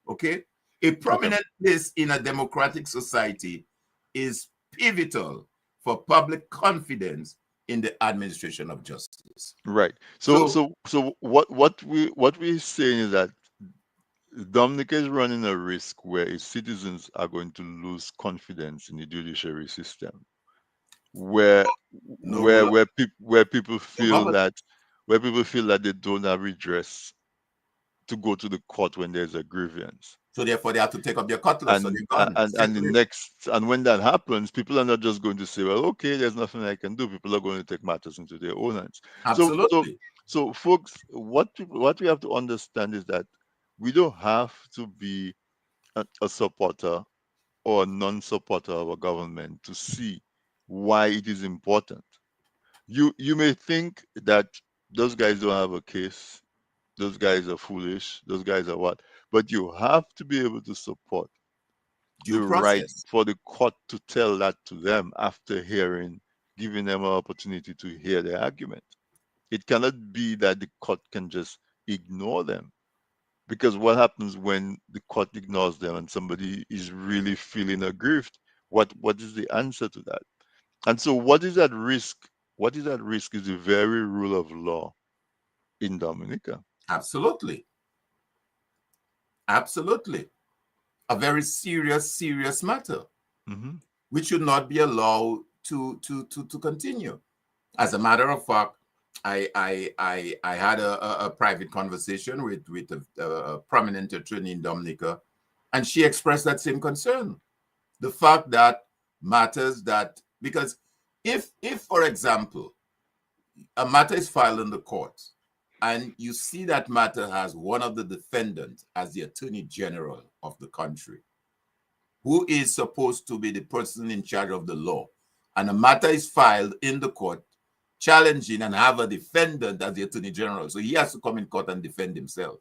Okay? A prominent place in a democratic society is pivotal for public confidence in the administration of justice. Right. So what we're saying is that Dominica is running a risk where its citizens are going to lose confidence in the judiciary system, where people feel that where people feel that they don't have redress to go to the court when there's a grievance. So therefore, they have to take up their cutlass or their gun. And the next, and when that happens, people are not just going to say, well, okay, there's nothing I can do. People are going to take matters into their own hands. Absolutely. So folks, what we have to understand is that we don't have to be a supporter or a non-supporter of a government to see why it is important. You may think that those guys don't have a case, those guys are foolish, those guys are what, but you have to be able to support Due the right process. for the court to tell that to them after giving them an opportunity to hear their argument. It cannot be that the court can just ignore them, because what happens when the court ignores them and somebody is really feeling aggrieved? What is the answer to that? And so what is at risk? What is at risk is the very rule of law in Dominica. Absolutely. Absolutely. A very serious matter, which should not be allowed to continue. As a matter of fact, I had a private conversation with a prominent attorney in Dominica, and she expressed that same concern. The fact that matters that, because if for example, a matter is filed in the court, and you see that matter has one of the defendants as the Attorney General of the country, who is supposed to be the person in charge of the law, and a matter is filed in the court challenging and have a defendant as the Attorney General, so he has to come in court and defend himself.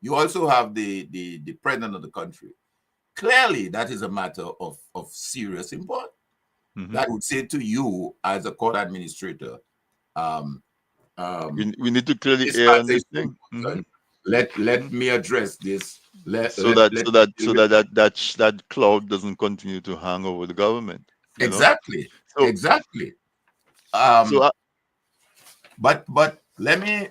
You also have the President of the country. Clearly, that is a matter of serious importance. That would say to you as a court administrator, we need to clearly air on this thing. Let me address this. So that cloud doesn't continue to hang over the government. Exactly. So, exactly. But let me.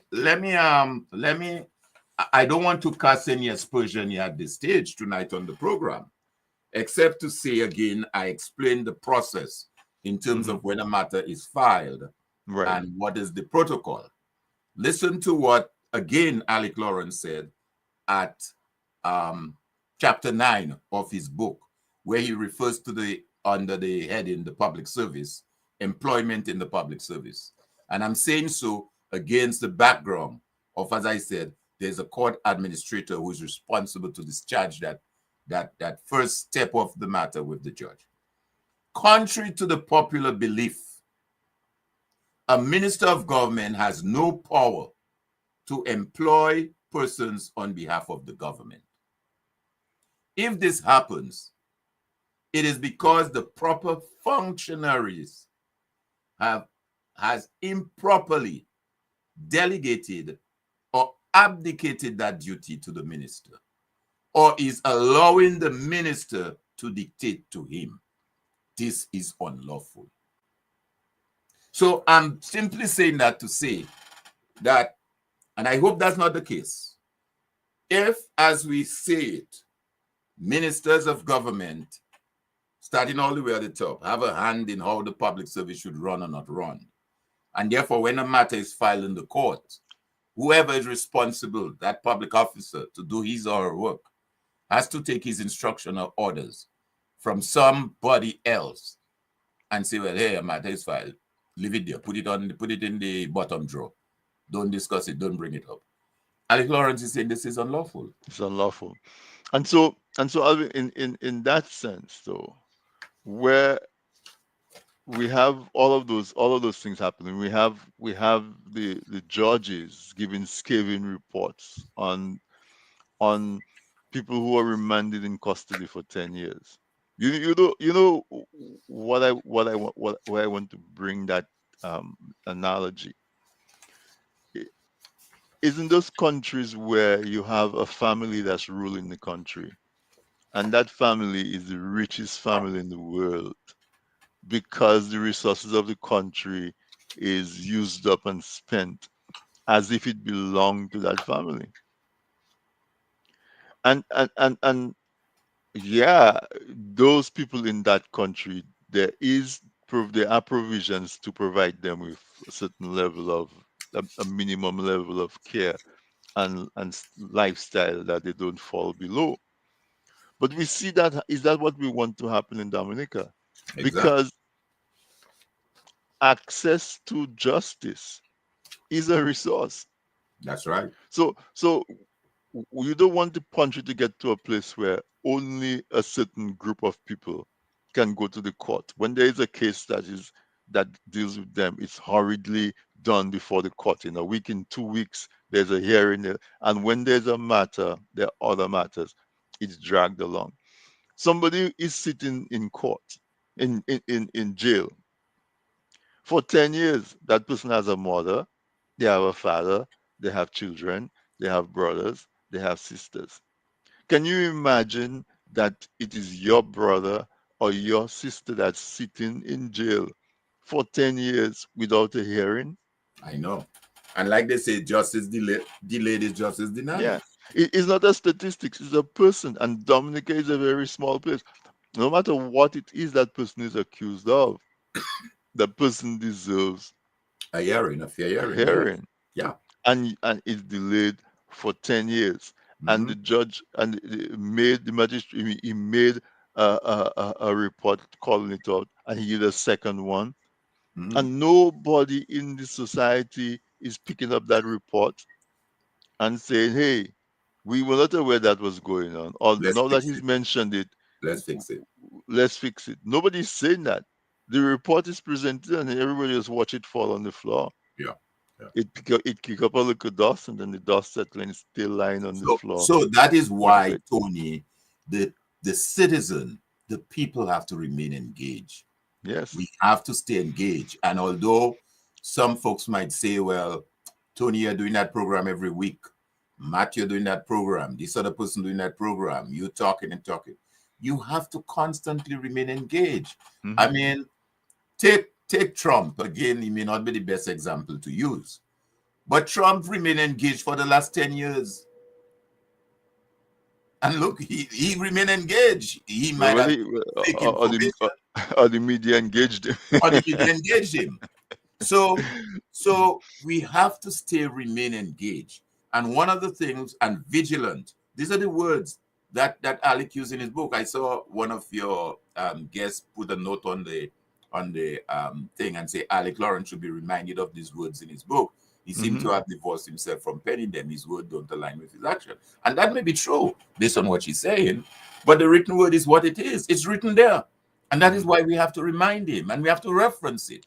I don't want to cast any aspersion at this stage tonight on the program, except to say again, I explained the process in terms of when a matter is filed. Right. And what is the protocol. Listen to what, again, Alec Lawrence said at chapter 9 of his book, where he refers to under the heading, the public service, employment in the public service. And I'm saying so against the background of, as I said, there's a court administrator who is responsible to discharge that first step of the matter with the judge. Contrary to the popular belief, a minister of government has no power to employ persons on behalf of the government. If this happens, it is because the proper functionaries has improperly delegated or abdicated that duty to the minister, or is allowing the minister to dictate to him. This is unlawful. So I'm simply saying that to say that, and I hope that's not the case, if, as we say it, ministers of government, starting all the way at the top, have a hand in how the public service should run or not run, and therefore when a matter is filed in the court, whoever is responsible, that public officer, to do his or her work, has to take his instruction or orders from somebody else and say, well, hey, a matter is filed. Leave it there. Put it in the bottom drawer. Don't discuss it. Don't bring it up. Alec Lawrence is saying this is unlawful. It's unlawful. And so Alvin, in that sense, though, where we have all of those things happening, we have the judges giving scathing reports on people who are remanded in custody for 10 years. You know what I want to bring that analogy. Isn't those countries where you have a family that's ruling the country, and that family is the richest family in the world because the resources of the country is used up and spent as if it belonged to that family. And yeah, those people in that country, there are provisions to provide them with a certain level of a minimum level of care and lifestyle that they don't fall below. But we see that, is that what we want to happen in Dominica? Exactly. Because access to justice is a resource. That's right. So you don't want the country to get to a place where only a certain group of people can go to the court. When there is a case that deals with them, it's hurriedly done before the court. In a week, in 2 weeks, there's a hearing, and when there's a matter, there are other matters. It's dragged along. Somebody is sitting in court, in jail for 10 years. That person has a mother, they have a father, they have children, they have brothers, they have sisters. Can you imagine that it is your brother or your sister that's sitting in jail for 10 years without a hearing? I know. And like they say, justice delayed is justice denied. Yeah. It's not a statistics, it's a person. And Dominica is a very small place. No matter what it is that person is accused of, the person deserves A hearing, a fair a hearing. hearing. Yeah. And it's delayed for 10 years. And the judge the magistrate, he made a report calling it out, and he did a second one. And nobody in the society is picking up that report and saying, hey, we were not aware that was going on. Or Let's now that fix he's it. mentioned it, Let's fix it. let's fix it. Nobody's saying that. The report is presented and everybody just watch it fall on the floor. Yeah. It kick up a little dust, and then the dust settles and it's still lying on the floor. So that is why, Tony, the citizen, the people have to remain engaged. Yes. We have to stay engaged. And although some folks might say, well, Tony, you're doing that program every week. Matt, you're doing that program. This other person doing that program. You talking and talking. You have to constantly remain engaged. I mean, take Trump. Again, he may not be the best example to use. But Trump remained engaged for the last 10 years. And look, he remained engaged. He might have fake information. Or the media engaged him. Or the media engaged him. So we have to remain engaged. And one of the things, and vigilant, these are the words that Alec used in his book. I saw one of your guests put a note on the thing and say Alec Lawrence should be reminded of these words in his book. He seemed to have divorced himself from penning them. His word don't align with his action. And that may be true based on what she's saying. But the written word is what it is. It's written there. And that is why we have to remind him and we have to reference it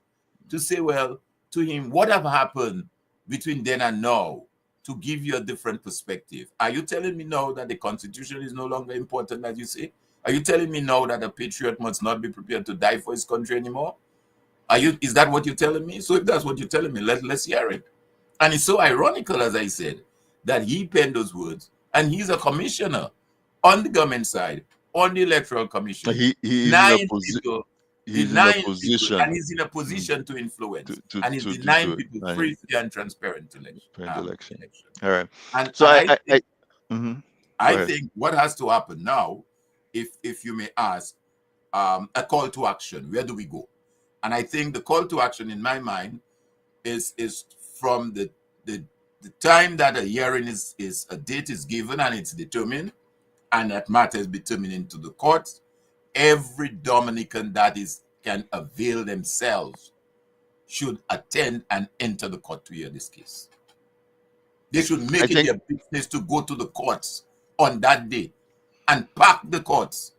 to say, well, to him, what have happened between then and now to give you a different perspective? Are you telling me now that the Constitution is no longer important, as you say? Are you telling me now that a patriot must not be prepared to die for his country anymore? Is that what you're telling me? So if that's what you're telling me, let's hear it. And it's so ironical, as I said, that he penned those words, and he's a commissioner on the government side, on the Electoral Commission. He's in a position. And he's in a position to influence. And he's denying people free, fair, and transparent election. All right. And so I think what has to happen now, if you may ask, a call to action. Where do we go? And I think the call to action, in my mind, is from the time that a hearing is a date is given and it's determined, and that matter is determined into the courts. Every Dominican that can avail themselves should attend and enter the court to hear this case. They should make it their business to go to the courts on that day and pack the courts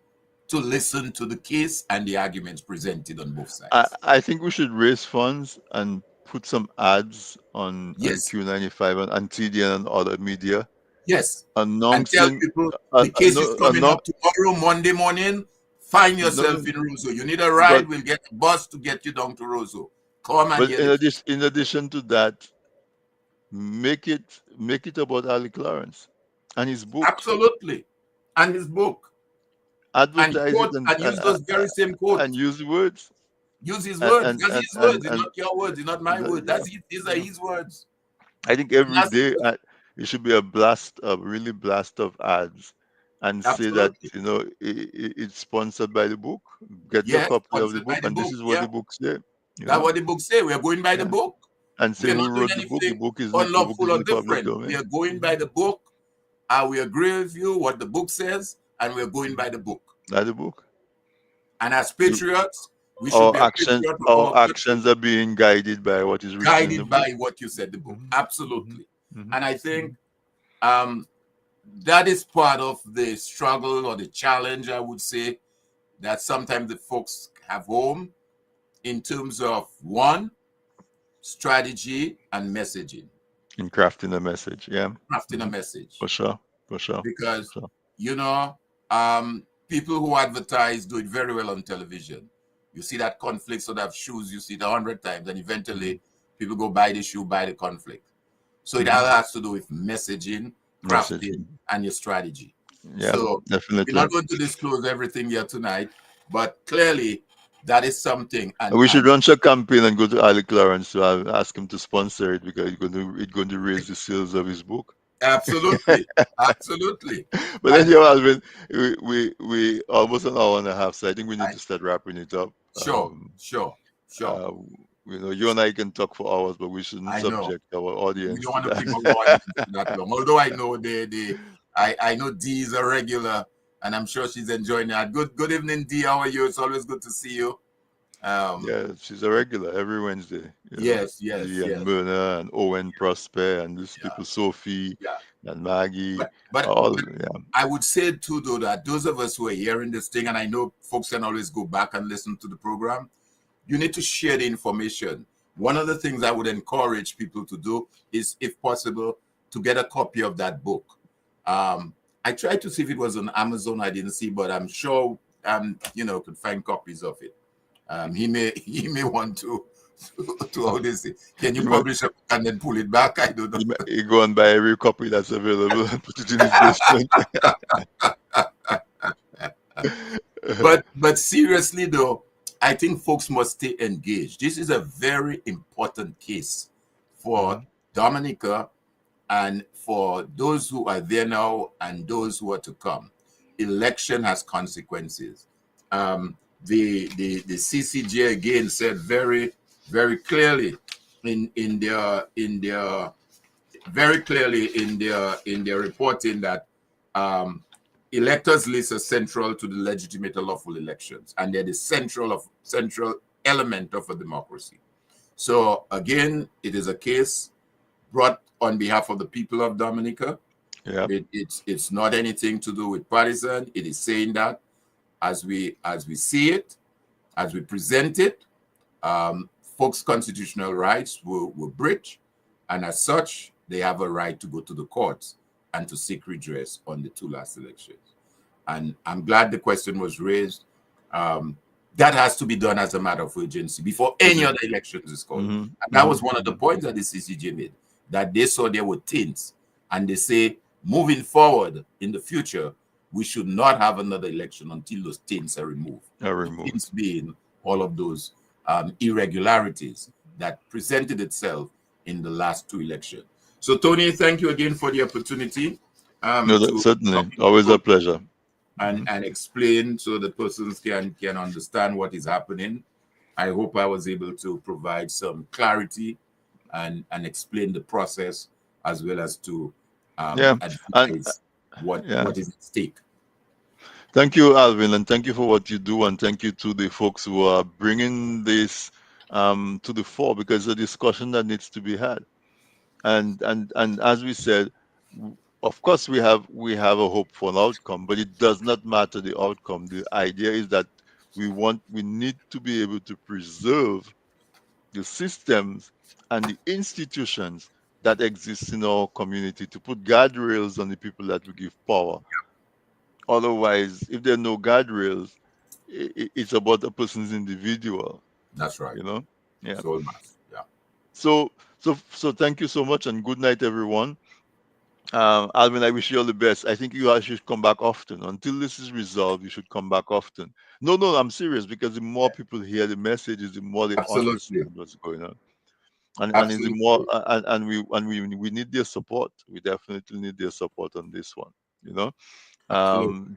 to listen to the case and the arguments presented on both sides. I think we should raise funds and put some ads on Q95 and TDN and other media. Yes. And tell people the case is coming up tomorrow, Monday morning. Find yourself in Roseau. You need a ride, we'll get a bus to get you down to Roseau. Come and in addition to that, make it about Alec Lawrence and his book. Absolutely. And his book. Advertise and use those very same quotes. And use the words. Use his words. That's his words. It's not your words. It's not my words. These are his words. I think every day it should be a really blast of ads, and say that it's sponsored by the book. Get a copy of the book, and this is what the book says. That's what the book say. We are going by the book. And say We are who not doing wrote the book. The anything book is unlawful in or the public different. We domain. are going by the book. We agree with you what the book says, and we're going by the book. By the book. And as patriots, we should be a patriot of Our our country, actions are being guided by what is written in the guided book. by what you said, the book. Mhm. Absolutely. Mhm. And I think that is part of the struggle or the challenge, I would say, that sometimes the folks have home in terms of one, strategy and messaging. In crafting a message, yeah. Crafting a message. For sure. Because, For sure. you know, people who advertise do it very well on television. You see that conflict, so that shoes, you see it 100 times, and eventually people go buy the shoe, buy the conflict. So it all has to do with messaging, crafting, and your strategy. Yeah, so definitely. we're not going to disclose everything here tonight, but clearly that is something. And we should launch a campaign and go to Ali Clarence to ask him to sponsor it, because it's going to raise the sales of his book. Absolutely. Absolutely. But anyhow, Alvin, we almost an hour and a half, so I think we need to start wrapping it up. Sure. You know, you and I can talk for hours, but we shouldn't subject our audience. We don't want to bring our audience that long. Although I know I know Dee is a regular, and I'm sure she's enjoying that. Good evening, Dee. How are you? It's always good to see you. Yeah, she's a regular every Wednesday. Yes. And Myrna and Owen Prosper and these people, Sophie and Maggie. But I would say too, though, that those of us who are hearing this thing, and I know folks can always go back and listen to the program, you need to share the information. One of the things I would encourage people to do is, if possible, to get a copy of that book. I tried to see if it was on Amazon. I didn't see, but I'm sure could find copies of it. He may want to how they say, can you publish a book and then pull it back? I don't know. He go and buy every copy that's available and put it in his basement. But seriously though, I think folks must stay engaged. This is a very important case for Dominica and for those who are there now and those who are to come. Election has consequences. The CCJ again said very, very clearly in their reporting that electors lists are central to the legitimate and lawful elections, and they're the central element of a democracy. So again, it is a case brought on behalf of the people of Dominica. Yeah. It's not anything to do with partisan. It is saying that as we see it, as we present it, folks' constitutional rights were breached, and as such, they have a right to go to the courts and to seek redress on the two last elections. And I'm glad the question was raised. That has to be done as a matter of urgency before any other elections is called. And that was one of the points that the CCJ made, that they saw there were taints, and they say, moving forward in the future, we should not have another election until those taints are removed. Taints being all of those irregularities that presented itself in the last two elections. So, Tony, thank you again for the opportunity. Certainly, always a pleasure. And explain so the persons can understand what is happening. I hope I was able to provide some clarity and explain the process, as well as to advise what is at stake. Thank you, Alvin, and thank you for what you do, and thank you to the folks who are bringing this to the fore, because it's a discussion that needs to be had. And as we said, of course we have a hope for an outcome, but it does not matter the outcome. The idea is that we need to be able to preserve the systems and the institutions that exist in our community, to put guardrails on the people that we give power. Otherwise, if there are no guardrails, it's about a person's individual. That's right. Yeah. So thank you so much, and good night, everyone. Alvin, I wish you all the best. I think you should come back often. Until this is resolved, you should come back often. No, I'm serious, because the more people hear the messages, the more they understand what's going on. And the more and we need their support. We definitely need their support on this one.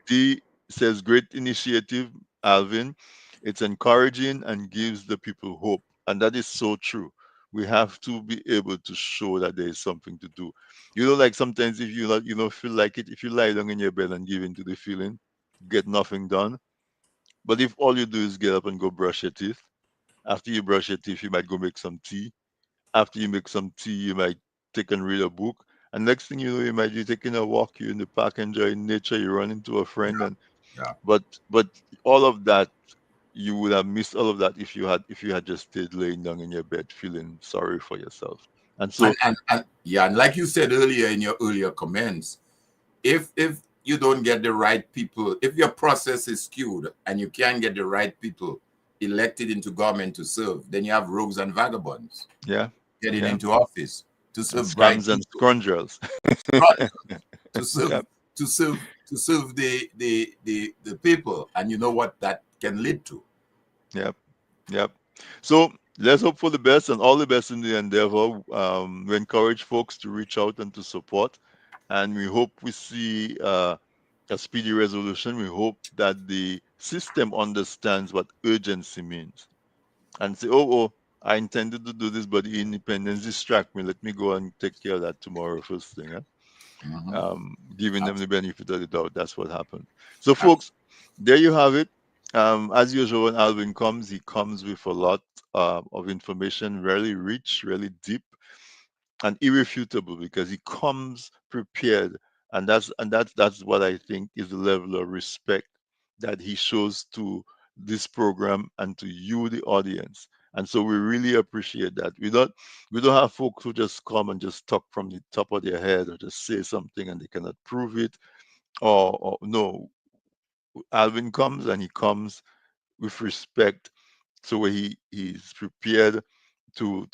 Dee says, great initiative, Alvin. It's encouraging and gives the people hope, and that is so true. We have to be able to show that there is something to do. You know, like sometimes if you don't feel like it, if you lie down in your bed and give in to the feeling, get nothing done. But if all you do is get up and go brush your teeth, after you brush your teeth, you might go make some tea. After you make some tea, you might take and read a book. And next thing you know, you might be taking a walk, you're in the park enjoying nature, you run into a friend, and Yeah. but all of that, you would have missed all of that if you had just stayed laying down in your bed feeling sorry for yourself. And so And yeah, and like you said earlier in your earlier comments, if you don't get the right people, if your process is skewed and you can't get the right people elected into government to serve, then you have rogues and vagabonds yeah, getting yeah. into office to And serve bright scams and people, scoundrels. to serve Yep, the people, and you know what that can lead to. yep, yep. So let's hope for the best and all the best in the endeavor. We encourage folks to reach out and to support, and we hope we see a speedy resolution. We hope that the system understands what urgency means and say, oh, I intended to do this, but the independence distract me. Let me go and take care of that tomorrow first thing. Eh? Mhm. Giving them Abs- the benefit of the doubt. That's what happened. So, abs- folks, there you have it. As usual, when Alvin comes, he comes with a lot of information, really rich, really deep, and irrefutable because he comes prepared, and that's what I think is the level of respect that he shows to this program and to you, the audience. And so we really appreciate that. We don't have folks who just come and just talk from the top of their head or just say something and they cannot prove it. Or no, Alvin comes and he comes with respect. So he's prepared to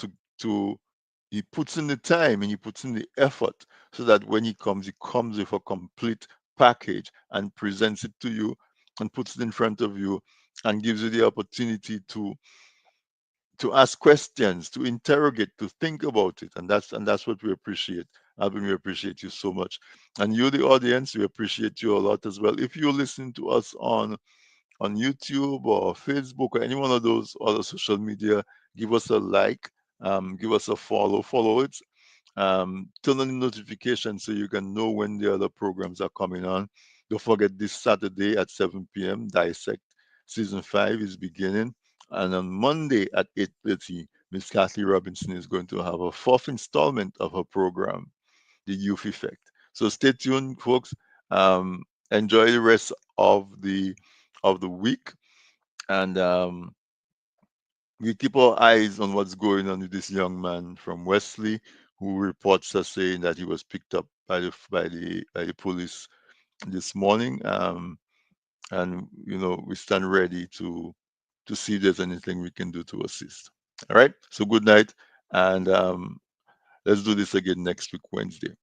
he puts in the time and he puts in the effort so that when he comes with a complete package and presents it to you and puts it in front of you and gives you the opportunity to ask questions, to interrogate, to think about it. And that's what we appreciate. Alvin, we appreciate you so much. And you, the audience, we appreciate you a lot as well. If you listen to us on YouTube or Facebook or any one of those other social media, give us a like, give us a follow it, turn on the notification so you can know when the other programs are coming on. Don't forget this Saturday at 7 p.m. Dissect Season 5 is beginning. And on Monday at 8:30, Miss Kathy Robinson is going to have a fourth installment of her program, The Youth Effect. So stay tuned, folks. Enjoy the rest of the week, and we keep our eyes on what's going on with this young man from Wesley, who reports us saying that he was picked up by the police this morning. And we stand ready to see if there's anything we can do to assist. All right. So good night, and let's do this again next week, Wednesday.